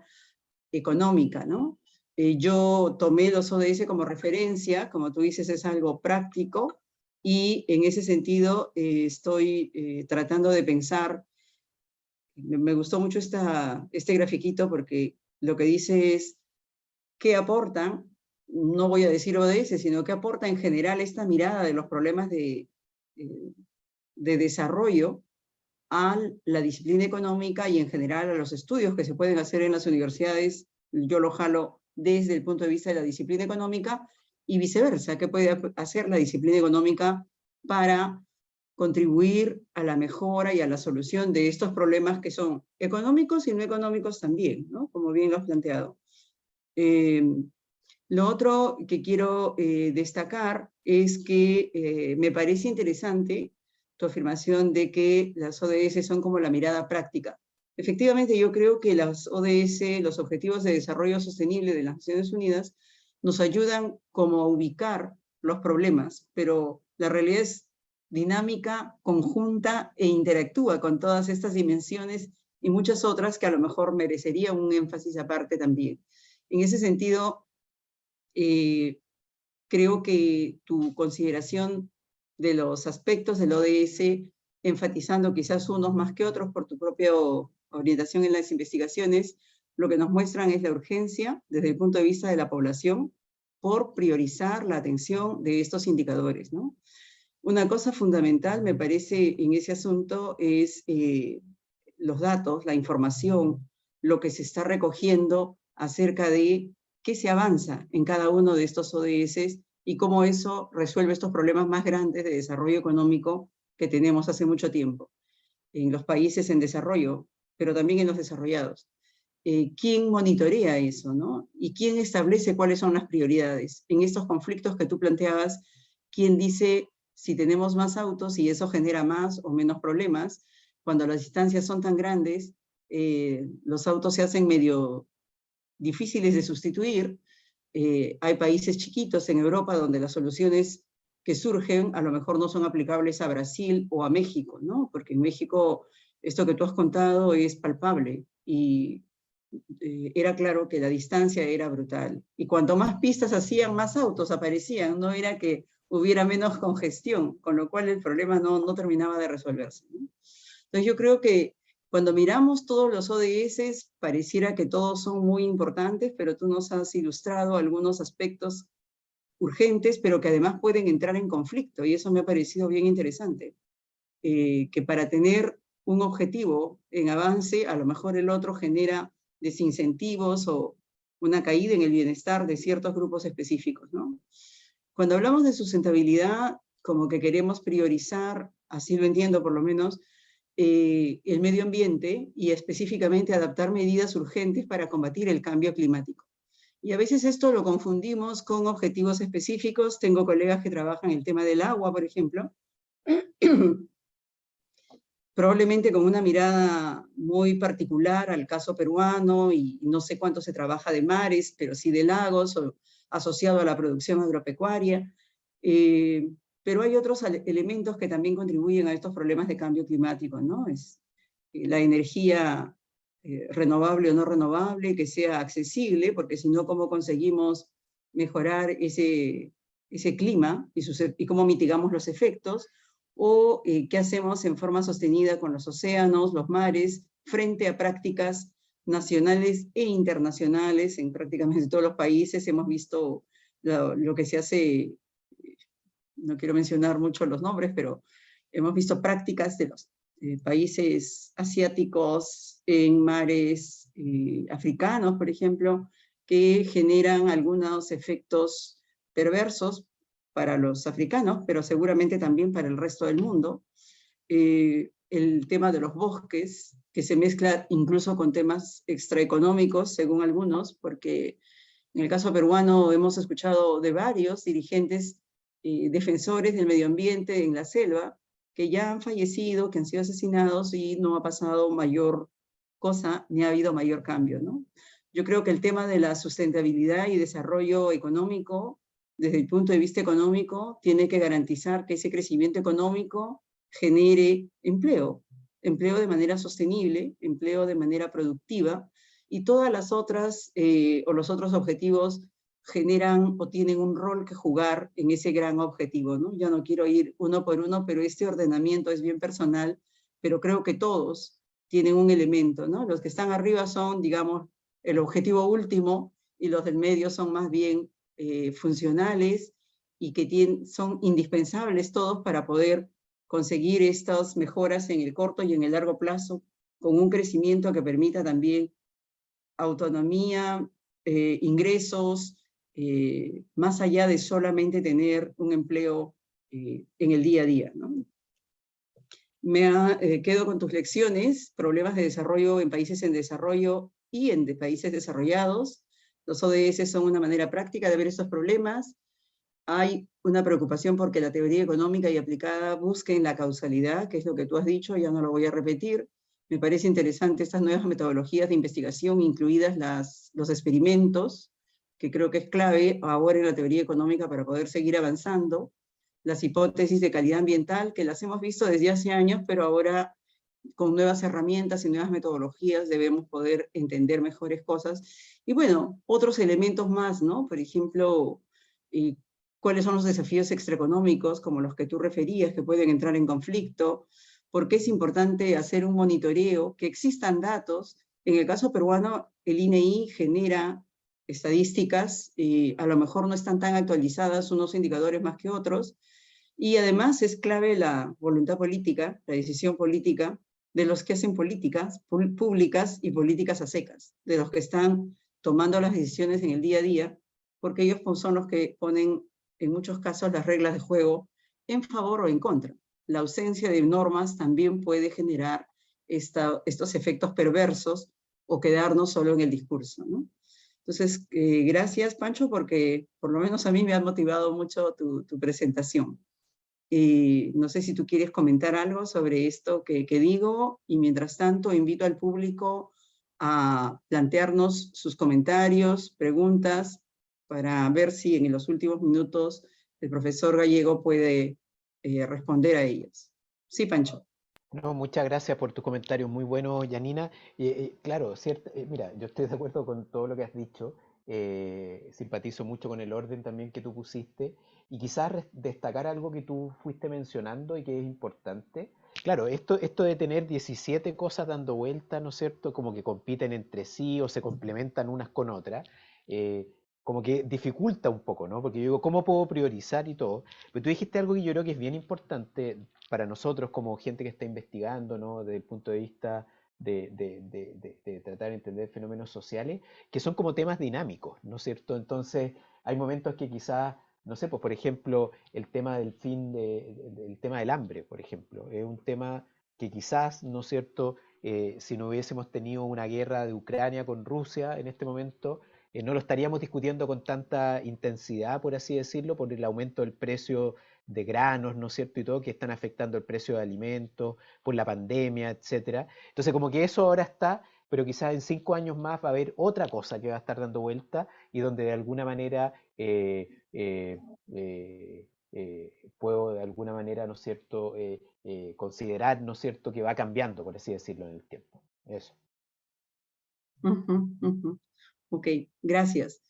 económica, ¿no? Yo tomé los ODS como referencia, como tú dices, es algo práctico, y en ese sentido estoy tratando de pensar, me gustó mucho este grafiquito porque lo que dice es, ¿qué aportan? No voy a decir ODS, sino qué aporta en general esta mirada de los problemas de desarrollo a la disciplina económica y en general a los estudios que se pueden hacer en las universidades. Yo lo jalo desde el punto de vista de la disciplina económica y viceversa, qué puede hacer la disciplina económica para contribuir a la mejora y a la solución de estos problemas que son económicos y no económicos también, ¿no? Como bien lo has planteado. Lo otro que quiero destacar es que me parece interesante tu afirmación de que las ODS son como la mirada práctica. Efectivamente, yo creo que las ODS, los Objetivos de Desarrollo Sostenible de las Naciones Unidas, nos ayudan como a ubicar los problemas, pero la realidad es dinámica, conjunta e interactúa con todas estas dimensiones y muchas otras que a lo mejor merecerían un énfasis aparte también. En ese sentido, creo que tu consideración de los aspectos del ODS, enfatizando quizás unos más que otros por tu propia orientación en las investigaciones, lo que nos muestran es la urgencia desde el punto de vista de la población por priorizar la atención de estos indicadores, ¿no? Una cosa fundamental, me parece, en ese asunto es los datos, la información, lo que se está recogiendo acerca de qué se avanza en cada uno de estos ODS y cómo eso resuelve estos problemas más grandes de desarrollo económico que tenemos hace mucho tiempo. en los países en desarrollo, pero también en los desarrollados. ¿Quién monitorea eso, no? ¿Y quién establece cuáles son las prioridades? En estos conflictos que tú planteabas, ¿quién dice si tenemos más autos y eso genera más o menos problemas? Cuando las distancias son tan grandes, los autos se hacen medio difíciles de sustituir. Hay países chiquitos en Europa donde las soluciones que surgen a lo mejor no son aplicables a Brasil o a México, ¿no? Porque en México esto que tú has contado es palpable y era claro que la distancia era brutal. Y cuanto más pistas hacían, más autos aparecían, no era que hubiera menos congestión, con lo cual el problema no terminaba de resolverse, ¿no? Entonces yo creo que cuando miramos todos los ODS, pareciera que todos son muy importantes, pero tú nos has ilustrado algunos aspectos urgentes, pero que además pueden entrar en conflicto, y eso me ha parecido bien interesante. Que para tener un objetivo en avance, a lo mejor el otro genera desincentivos o una caída en el bienestar de ciertos grupos específicos, ¿no? Cuando hablamos de sustentabilidad, como que queremos priorizar, así lo entiendo por lo menos, el medio ambiente y específicamente adaptar medidas urgentes para combatir el cambio climático. Y a veces esto lo confundimos con objetivos específicos. Tengo colegas que trabajan en el tema del agua, por ejemplo, probablemente con una mirada muy particular al caso peruano, y no sé cuánto se trabaja de mares, pero sí de lagos, o asociado a la producción agropecuaria. Pero hay otros elementos que también contribuyen a estos problemas de cambio climático, ¿no? Es la energía renovable o no renovable, que sea accesible, porque si no, ¿cómo conseguimos mejorar ese clima y cómo mitigamos los efectos? O qué hacemos en forma sostenida con los océanos, los mares, frente a prácticas nacionales e internacionales en prácticamente todos los países. Hemos visto lo que se hace, no quiero mencionar mucho los nombres, pero hemos visto prácticas de los países asiáticos en mares africanos, por ejemplo, que generan algunos efectos perversos para los africanos, pero seguramente también para el resto del mundo. El tema de los bosques, que se mezcla incluso con temas extraeconómicos, según algunos, porque en el caso peruano hemos escuchado de varios dirigentes defensores del medio ambiente en la selva, que ya han fallecido, que han sido asesinados y no ha pasado mayor cosa, ni ha habido mayor cambio, ¿no? Yo creo que el tema de la sustentabilidad y desarrollo económico, desde el punto de vista económico, tiene que garantizar que ese crecimiento económico genere empleo de manera sostenible, empleo de manera productiva, y todas las otras, o los otros objetivos generan o tienen un rol que jugar en ese gran objetivo, ¿no? Ya no quiero ir uno por uno, pero este ordenamiento es bien personal, pero creo que todos tienen un elemento, ¿no? Los que están arriba son, digamos, el objetivo último, y los del medio son más bien funcionales y que son indispensables todos para poder conseguir estas mejoras en el corto y en el largo plazo, con un crecimiento que permita también autonomía, ingresos, más allá de solamente tener un empleo en el día a día, ¿no? Quedo con tus lecciones, problemas de desarrollo en países en desarrollo y en países desarrollados. Los ODS son una manera práctica de ver estos problemas. Hay una preocupación porque la teoría económica y aplicada busquen la causalidad, que es lo que tú has dicho, ya no lo voy a repetir. Me parece interesante estas nuevas metodologías de investigación, incluidas los experimentos, que creo que es clave ahora en la teoría económica para poder seguir avanzando. Las hipótesis de calidad ambiental, que las hemos visto desde hace años, pero ahora con nuevas herramientas y nuevas metodologías debemos poder entender mejores cosas. Y bueno, otros elementos más, ¿no? Por ejemplo, cuáles son los desafíos extraeconómicos, como los que tú referías, que pueden entrar en conflicto, por qué es importante hacer un monitoreo, que existan datos. En el caso peruano, el INEI genera estadísticas, a lo mejor no están tan actualizadas unos indicadores más que otros, y además es clave la voluntad política, la decisión política de los que hacen políticas públicas y políticas a secas, de los que están tomando las decisiones en el día a día, porque ellos son los que ponen en muchos casos las reglas de juego en favor o en contra. la ausencia de normas también puede generar estos efectos perversos o quedarnos solo en el discurso, ¿no? Entonces, gracias, Pancho, porque por lo menos a mí me ha motivado mucho tu presentación. No sé si tú quieres comentar algo sobre esto que digo, y mientras tanto invito al público a plantearnos sus comentarios, preguntas, para ver si en los últimos minutos el profesor Gallego puede responder a ellas. Sí, Pancho. No, muchas gracias por tu comentario, muy bueno, Yanina. Claro, mira, yo estoy de acuerdo con todo lo que has dicho, simpatizo mucho con el orden también que tú pusiste, y quizás destacar algo que tú fuiste mencionando y que es importante. Claro, esto de tener 17 cosas dando vuelta, ¿no es cierto? Como que compiten entre sí o se complementan unas con otras, eh, como que dificulta un poco, ¿no? Porque yo digo, ¿cómo puedo priorizar y todo? Pero tú dijiste algo que yo creo que es bien importante para nosotros como gente que está investigando, ¿no? Desde el punto de vista de tratar de entender fenómenos sociales, que son como temas dinámicos, ¿no es cierto? Entonces, hay momentos que quizás, no sé, pues por ejemplo, el tema del el tema del hambre, por ejemplo, es un tema que quizás, ¿no es cierto? Si no hubiésemos tenido una guerra de Ucrania con Rusia en este momento, no lo estaríamos discutiendo con tanta intensidad, por así decirlo, por el aumento del precio de granos, ¿no es cierto? Y todo, que están afectando el precio de alimentos, por la pandemia, etcétera. Entonces, como que eso ahora está, pero quizás en 5 años más va a haber otra cosa que va a estar dando vuelta y donde de alguna manera puedo de alguna manera, ¿no es cierto?, considerar, ¿no es cierto?, que va cambiando, por así decirlo, en el tiempo. Eso. Ujú, ujú. Ok, gracias.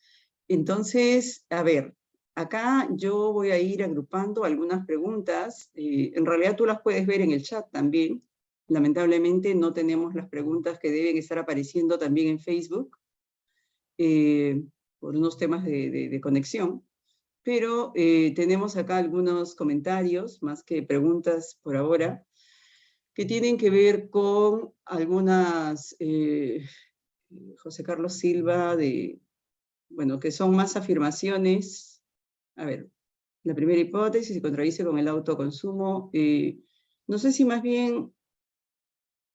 Entonces, a ver, acá yo voy a ir agrupando algunas preguntas. En realidad tú las puedes ver en el chat también. Lamentablemente no tenemos las preguntas que deben estar apareciendo también en Facebook por unos temas de conexión. Pero tenemos acá algunos comentarios, más que preguntas por ahora, que tienen que ver con algunas, José Carlos Silva, bueno, que son más afirmaciones. A ver, la primera hipótesis se contradice con el autoconsumo. No sé si más bien,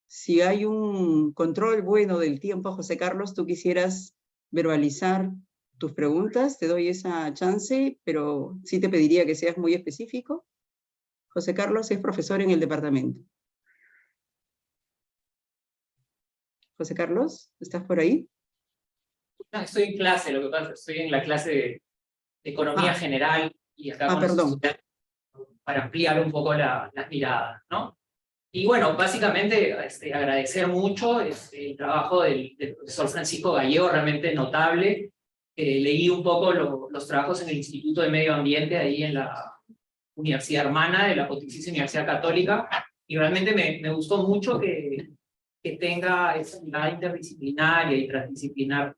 si hay un control bueno del tiempo, José Carlos, tú quisieras verbalizar tus preguntas, te doy esa chance, pero sí te pediría que seas muy específico. José Carlos es profesor en el departamento. José Carlos, ¿estás por ahí? No, estoy en clase, lo que pasa es que estoy en la clase de economía Ah, general y acá con los perdón. estudiantes para ampliar un poco las miradas, ¿no? Y bueno, básicamente agradecer mucho el trabajo del profesor Francisco Gallego, realmente notable. Leí un poco los trabajos en el Instituto de Medio Ambiente, ahí en la Universidad Hermana de la Pontificia Universidad Católica, y realmente me gustó mucho que tenga esa mirada interdisciplinaria y transdisciplinar.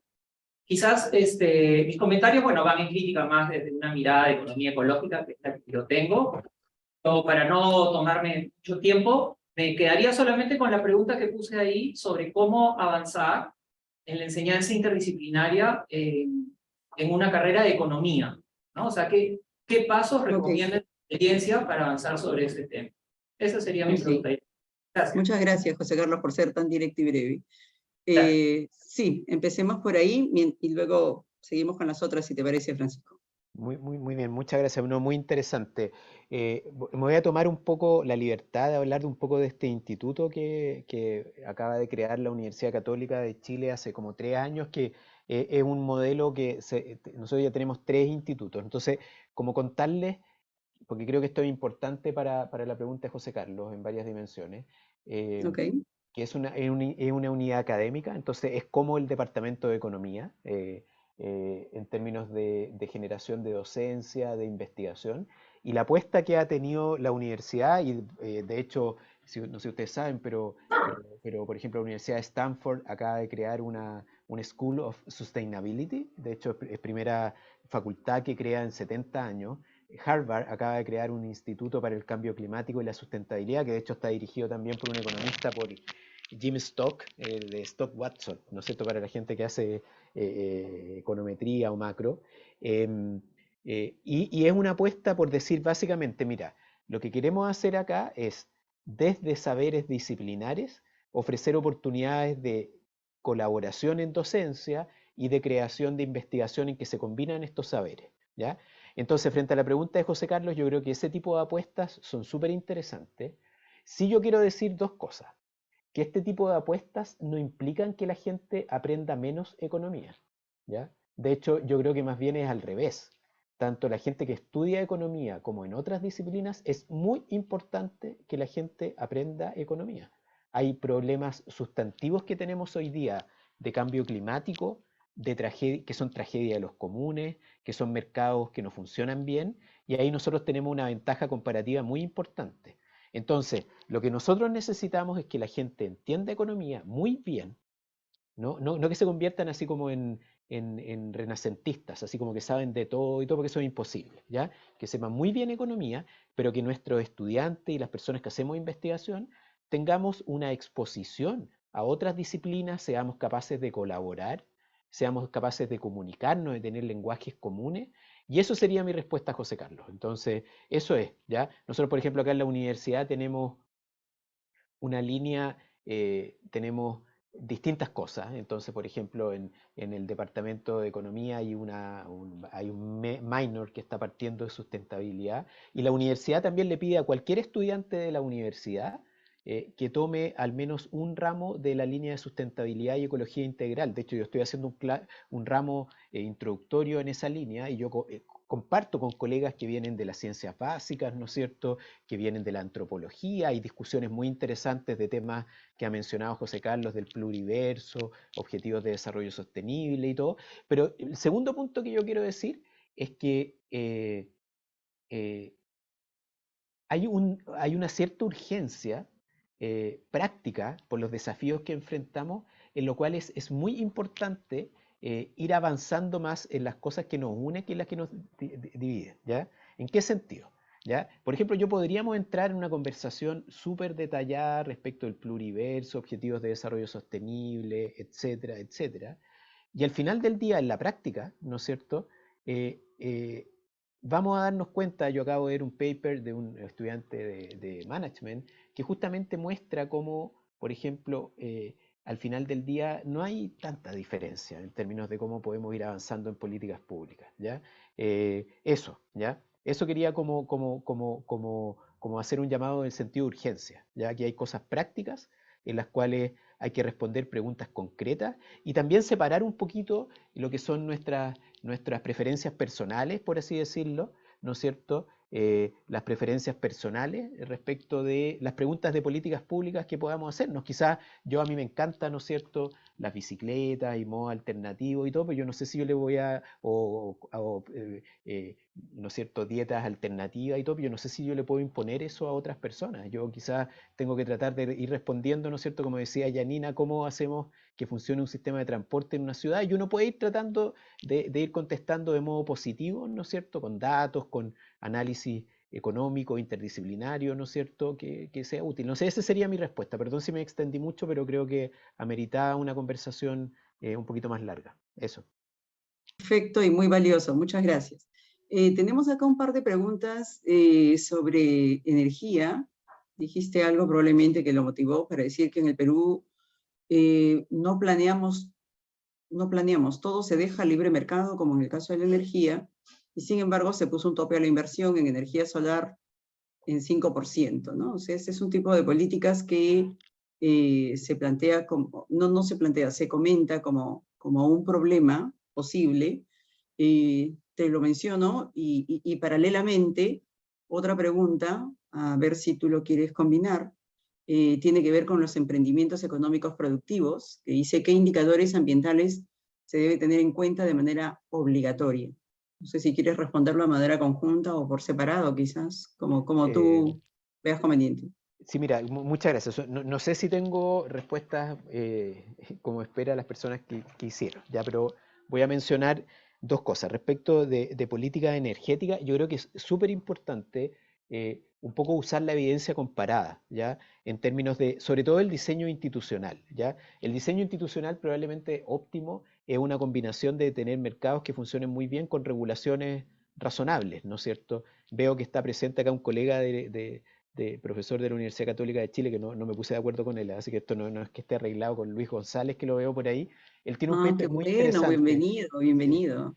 Quizás mis comentarios, bueno, van en crítica más desde una mirada de economía ecológica, que es la que yo tengo. Pero para no tomarme mucho tiempo, me quedaría solamente con la pregunta que puse ahí sobre cómo avanzar en la enseñanza interdisciplinaria en una carrera de economía, ¿no? O sea, ¿qué pasos recomiendan la experiencia para avanzar sobre ese tema? Esa sería mi pregunta. Gracias. Muchas gracias, José Carlos, por ser tan directo y breve. Sí, empecemos por ahí y luego seguimos con las otras, si te parece, Francisco. Muy bien, muchas gracias. No, muy interesante. Me voy a tomar un poco la libertad de hablar de un poco de este instituto que acaba de crear la Universidad Católica de Chile hace como 3 años, que es un modelo que nosotros ya tenemos 3 institutos. Entonces, como contarles, porque creo que esto es importante para la pregunta de José Carlos en varias dimensiones, Ok, que es una unidad académica, entonces es como el Departamento de Economía, en términos de generación de docencia, de investigación, y la apuesta que ha tenido la universidad, y de hecho, no sé si ustedes saben, pero por ejemplo la Universidad de Stanford acaba de crear un School of Sustainability, de hecho es primera facultad que crea en 70 años. Harvard acaba de crear un instituto para el cambio climático y la sustentabilidad, que de hecho está dirigido también por un economista, por Jim Stock, de Stock Watson, ¿no es cierto?, para la gente que hace econometría o macro. Y es una apuesta por decir básicamente, mira, Lo que queremos hacer acá es, desde saberes disciplinares, ofrecer oportunidades de colaboración en docencia y de creación de investigación en que se combinan estos saberes, ¿ya? Entonces, frente a la pregunta de José Carlos, yo creo que ese tipo de apuestas son súper interesantes. Sí, yo quiero decir dos cosas, que este tipo de apuestas no implican que la gente aprenda menos economía, ¿ya? De hecho, yo creo que más bien es al revés. Tanto la gente que estudia economía como en otras disciplinas, es muy importante que la gente aprenda economía. Hay problemas sustantivos que tenemos hoy día de cambio climático, que son tragedia de los comunes, que son mercados que no funcionan bien, y ahí nosotros tenemos una ventaja comparativa muy importante. Entonces, lo que nosotros necesitamos es que la gente entienda economía muy bien, no que se conviertan así como en renacentistas, así como que saben de todo y todo, porque eso es imposible, ¿ya? Que sepan muy bien economía, pero que nuestros estudiantes y las personas que hacemos investigación tengamos una exposición a otras disciplinas, seamos capaces de colaborar, seamos capaces de comunicarnos, de tener lenguajes comunes, y eso sería mi respuesta a José Carlos. Entonces, eso es, ¿ya? Nosotros, por ejemplo, acá en la universidad tenemos una línea, tenemos distintas cosas. Entonces, por ejemplo, en el departamento de economía hay un minor que está partiendo de sustentabilidad, y la universidad también le pide a cualquier estudiante de la universidad que tome al menos un ramo de la línea de sustentabilidad y ecología integral. De hecho, yo estoy haciendo un ramo introductorio en esa línea, y yo comparto con colegas que vienen de las ciencias básicas, ¿no es cierto?, que vienen de la antropología. Hay discusiones muy interesantes de temas que ha mencionado José Carlos, del pluriverso, objetivos de desarrollo sostenible y todo. Pero el segundo punto que yo quiero decir es que eh, hay una cierta urgencia práctica por los desafíos que enfrentamos, en lo cual es muy importante ir avanzando más en las cosas que nos unen que en las que nos dividen, ¿ya? ¿En qué sentido? ¿Ya? Por ejemplo, yo podríamos entrar en una conversación súper detallada respecto del pluriverso, objetivos de desarrollo sostenible, etcétera, etcétera. Y al final del día, en la práctica, ¿no es cierto?, Eh, eh, vamos a darnos cuenta. Yo acabo de ver un paper de un estudiante de management que justamente muestra cómo, por ejemplo, al final del día no hay tanta diferencia en términos de cómo podemos ir avanzando en políticas públicas, ¿ya? Eso, ¿ya? Eso quería como hacer un llamado en el sentido de urgencia, ya que hay cosas prácticas en las cuales hay que responder preguntas concretas, y también separar un poquito lo que son nuestras preferencias personales, por así decirlo, ¿no es cierto? Las preferencias personales respecto de las preguntas de políticas públicas que podamos hacernos. Quizás a mí me encanta, ¿no es cierto?, las bicicletas y modo alternativo y todo, pero yo no sé si yo le voy ¿no es cierto?, dietas alternativas y todo, pero yo no sé si yo le puedo imponer eso a otras personas. Yo quizás tengo que tratar de ir respondiendo, ¿no es cierto?, como decía Yanina, cómo hacemos que funcione un sistema de transporte en una ciudad, y uno puede ir tratando de ir contestando de modo positivo, ¿no es cierto?, con datos, con análisis económico, interdisciplinario, ¿no es cierto?, que sea útil. No sé, esa sería mi respuesta. Perdón si me extendí mucho, pero creo que ameritaba una conversación un poquito más larga. Eso. Perfecto y muy valioso, muchas gracias. Tenemos acá un par de preguntas sobre energía. Dijiste algo probablemente que lo motivó para decir que en el Perú no planeamos, todo se deja libre mercado, como en el caso de la energía, y sin embargo se puso un tope a la inversión en energía solar en 5%, ¿no? O sea, ese es un tipo de políticas que se plantea como, no se plantea, se comenta como un problema posible. Te lo menciono, y paralelamente, otra pregunta, a ver si tú lo quieres combinar, tiene que ver con los emprendimientos económicos productivos, que dice qué indicadores ambientales se debe tener en cuenta de manera obligatoria. No sé si quieres responderlo de manera conjunta o por separado, quizás, como Eh, tú veas conveniente. sí, mira, muchas gracias. No sé si tengo respuestas como espera las personas que hicieron, ya, pero voy a mencionar dos cosas. Respecto de política energética, yo creo que es súper importante un poco usar la evidencia comparada, ¿ya? En términos de, sobre todo, el diseño institucional, ¿ya? El diseño institucional probablemente óptimo es una combinación de tener mercados que funcionen muy bien con regulaciones razonables, ¿no es cierto? Veo que está presente acá un colega de profesor de la Universidad Católica de Chile, que no me puse de acuerdo con él, así que esto no es que esté arreglado con Luis González, que lo veo por ahí. Él tiene un Ah, qué paper muy bueno, interesante. bienvenido, Sí, bienvenido.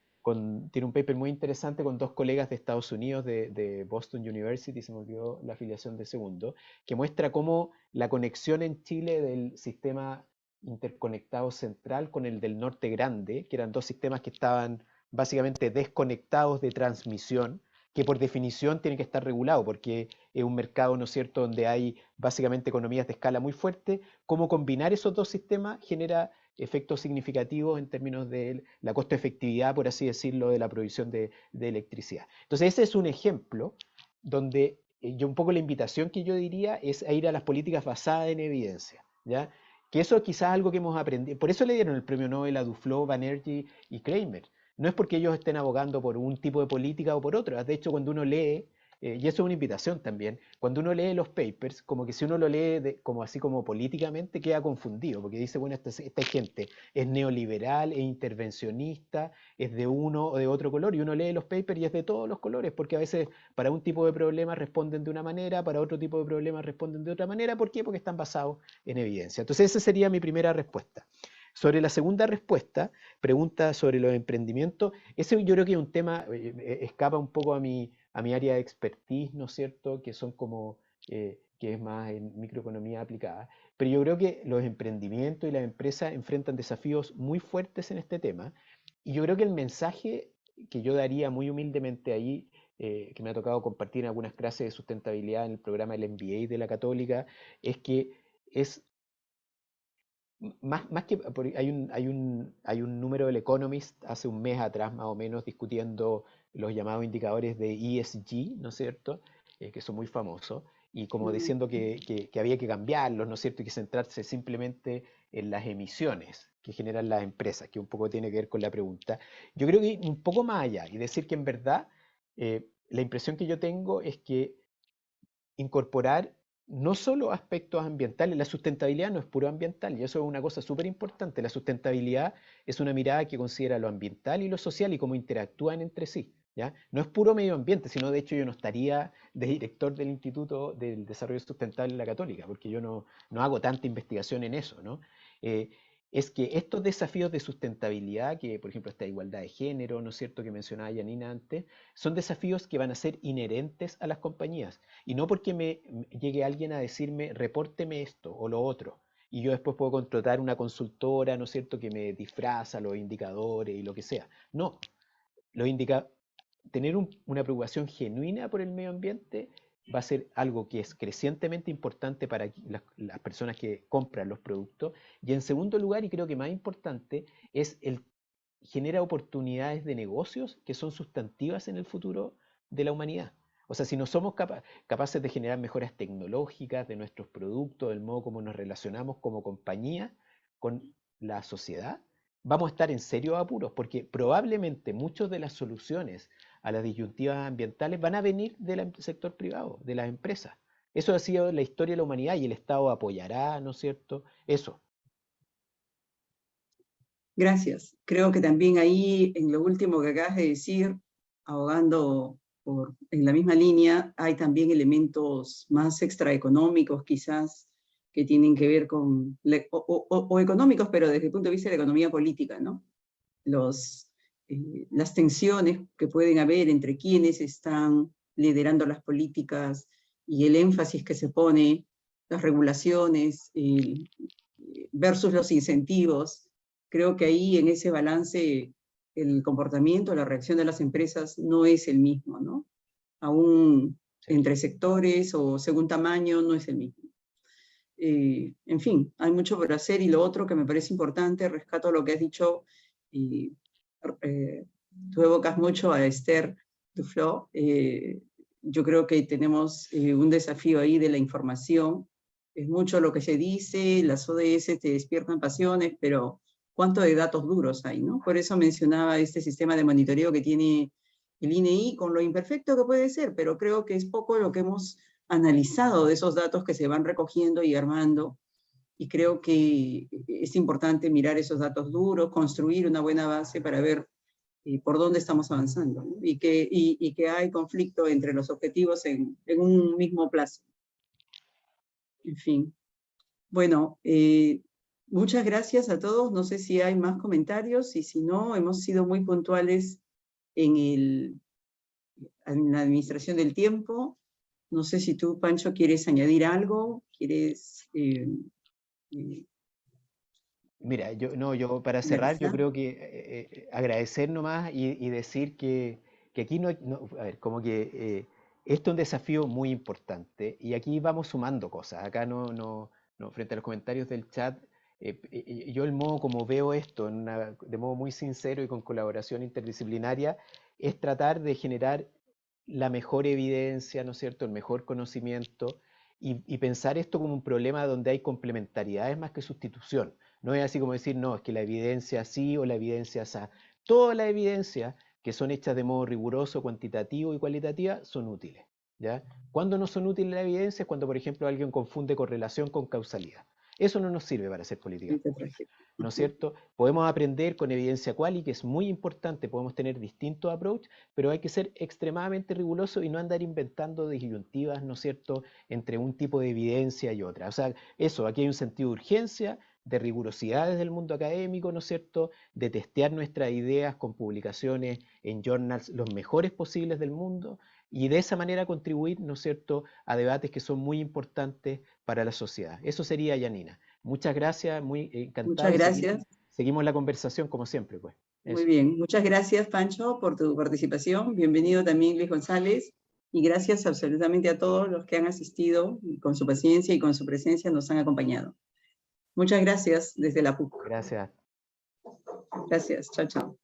tiene un paper muy interesante con dos colegas de Estados Unidos, de Boston University, se me olvidó la afiliación de segundo, que muestra cómo la conexión en Chile del sistema interconectado central con el del norte grande, que eran dos sistemas que estaban básicamente desconectados de transmisión, que por definición tienen que estar regulados, porque es un mercado, ¿no es cierto?, donde hay básicamente economías de escala muy fuertes. Cómo combinar esos dos sistemas genera efectos significativos en términos de la costo-efectividad, por así decirlo, de la provisión de electricidad. Entonces, ese es un ejemplo donde yo un poco la invitación que yo diría es a ir a las políticas basadas en evidencia, ¿ya? Que eso es quizás algo que hemos aprendido. Por eso le dieron el premio Nobel a Duflo, Banerjee y Kramer. No es porque ellos estén abogando por un tipo de política o por otro. De hecho, cuando uno lee, y eso es una invitación también, cuando uno lee los papers, como que si uno lo lee como así como políticamente, queda confundido, porque dice, bueno, esta gente es neoliberal, es intervencionista, es de uno o de otro color, y uno lee los papers y es de todos los colores, porque a veces para un tipo de problema responden de una manera, para otro tipo de problema responden de otra manera. ¿Por qué? Porque están basados en evidencia. Entonces esa sería mi primera respuesta. Sobre la segunda respuesta, pregunta sobre los emprendimientos, ese yo creo que es un tema, escapa un poco a mi área de expertise, ¿no es cierto?, que son como, que es más en microeconomía aplicada. Pero yo creo que los emprendimientos y las empresas enfrentan desafíos muy fuertes en este tema, y yo creo que el mensaje que yo daría muy humildemente ahí, que me ha tocado compartir en algunas clases de sustentabilidad en el programa del MBA de la Católica, es que es más que hay un número del Economist hace un mes atrás más o menos discutiendo los llamados indicadores de ESG, ¿no es cierto? Que son muy famosos, y como diciendo que había que cambiarlos, ¿no es cierto? Y que centrarse simplemente en las emisiones que generan las empresas, que un poco tiene que ver con la pregunta. Yo creo que un poco más allá y decir que en verdad la impresión que yo tengo es que incorporar no solo aspectos ambientales, la sustentabilidad no es puro ambiental, y eso es una cosa súper importante. La sustentabilidad es una mirada que considera lo ambiental y lo social y cómo interactúan entre sí, ¿ya? No es puro medio ambiente, sino de hecho yo no estaría de director del Instituto del Desarrollo Sustentable en la Católica, porque yo no hago tanta investigación en eso, ¿no? Eh, es que estos desafíos de sustentabilidad, que por ejemplo esta igualdad de género, ¿no es cierto?, que mencionaba Yanina antes, son desafíos que van a ser inherentes a las compañías. Y no porque me llegue alguien a decirme, repórteme esto o lo otro, y yo después puedo contratar una consultora, ¿no es cierto?, que me disfraza los indicadores y lo que sea. No, los tener una preocupación genuina por el medio ambiente va a ser algo que es crecientemente importante para las personas que compran los productos. Y en segundo lugar, y creo que más importante, es genera oportunidades de negocios que son sustantivas en el futuro de la humanidad. O sea, si no somos capaces de generar mejoras tecnológicas de nuestros productos, del modo como nos relacionamos como compañía con la sociedad, vamos a estar en serios apuros, porque probablemente muchas de las soluciones a las disyuntivas ambientales van a venir del sector privado, de las empresas. Eso ha sido la historia de la humanidad y el Estado apoyará, ¿no es cierto? Eso. Gracias. Creo que también ahí, en lo último que acabas de decir, abogando en la misma línea, hay también elementos más extraeconómicos quizás que tienen que ver con, o económicos, pero desde el punto de vista de la economía política, ¿no? Las tensiones que pueden haber entre quienes están liderando las políticas y el énfasis que se pone, las regulaciones versus los incentivos. Creo que ahí en ese balance el comportamiento, la reacción de las empresas no es el mismo, ¿no? Aún entre sectores o según tamaño no es el mismo. En fin, hay mucho por hacer, y lo otro que me parece importante, rescato lo que has dicho, y tú evocas mucho a Esther Duflo. Yo creo que tenemos un desafío ahí de la información. Es mucho lo que se dice, las ODS te despiertan pasiones, pero ¿cuánto de datos duros hay, no? Por eso mencionaba este sistema de monitoreo que tiene el INEI, con lo imperfecto que puede ser, pero creo que es poco lo que hemos analizado de esos datos que se van recogiendo y armando, y creo que es importante mirar esos datos duros, construir una buena base para ver por dónde estamos avanzando, ¿no? Y que hay conflicto entre los objetivos en un mismo plazo. En fin. Bueno, muchas gracias a todos. No sé si hay más comentarios, y si no, hemos sido muy puntuales en la administración del tiempo. No sé si tú, Pancho, quieres añadir algo, quieres Mira, yo para cerrar, yo finalizar. creo que agradecer nomás y decir que aquí a ver, como que esto es un desafío muy importante y aquí vamos sumando cosas. Acá frente a los comentarios del chat, yo el modo como veo esto, de modo muy sincero y con colaboración interdisciplinaria, es tratar de generar la mejor evidencia, ¿no es cierto?, el mejor conocimiento y pensar esto como un problema donde hay complementariedades más que sustitución. No es así como decir, no, es que la evidencia sí o la evidencia esa. Todas las evidencias que son hechas de modo riguroso, cuantitativo y cualitativa son útiles, ¿ya? Cuando no son útiles las evidencias, cuando por ejemplo alguien confunde correlación con causalidad. Eso no nos sirve para hacer políticas públicas, ¿no es cierto? Podemos aprender con evidencia quali, que es muy importante, podemos tener distintos approach, pero hay que ser extremadamente riguroso y no andar inventando disyuntivas, ¿no es cierto?, entre un tipo de evidencia y otra. O sea, eso, aquí hay un sentido de urgencia, de rigurosidad desde el mundo académico, ¿no es cierto?, de testear nuestras ideas con publicaciones en journals los mejores posibles del mundo y de esa manera contribuir, ¿no es cierto?, a debates que son muy importantes para la sociedad. Eso sería, Yanina. Muchas gracias, muy encantado. Muchas gracias. Seguimos la conversación como siempre, pues. Muy Eso. bien, muchas gracias, Pancho, por tu participación. Bienvenido también, Luis González. Y gracias absolutamente a todos los que han asistido y con su paciencia y con su presencia nos han acompañado. Muchas gracias desde la PUC. Gracias. Gracias, chao, chao.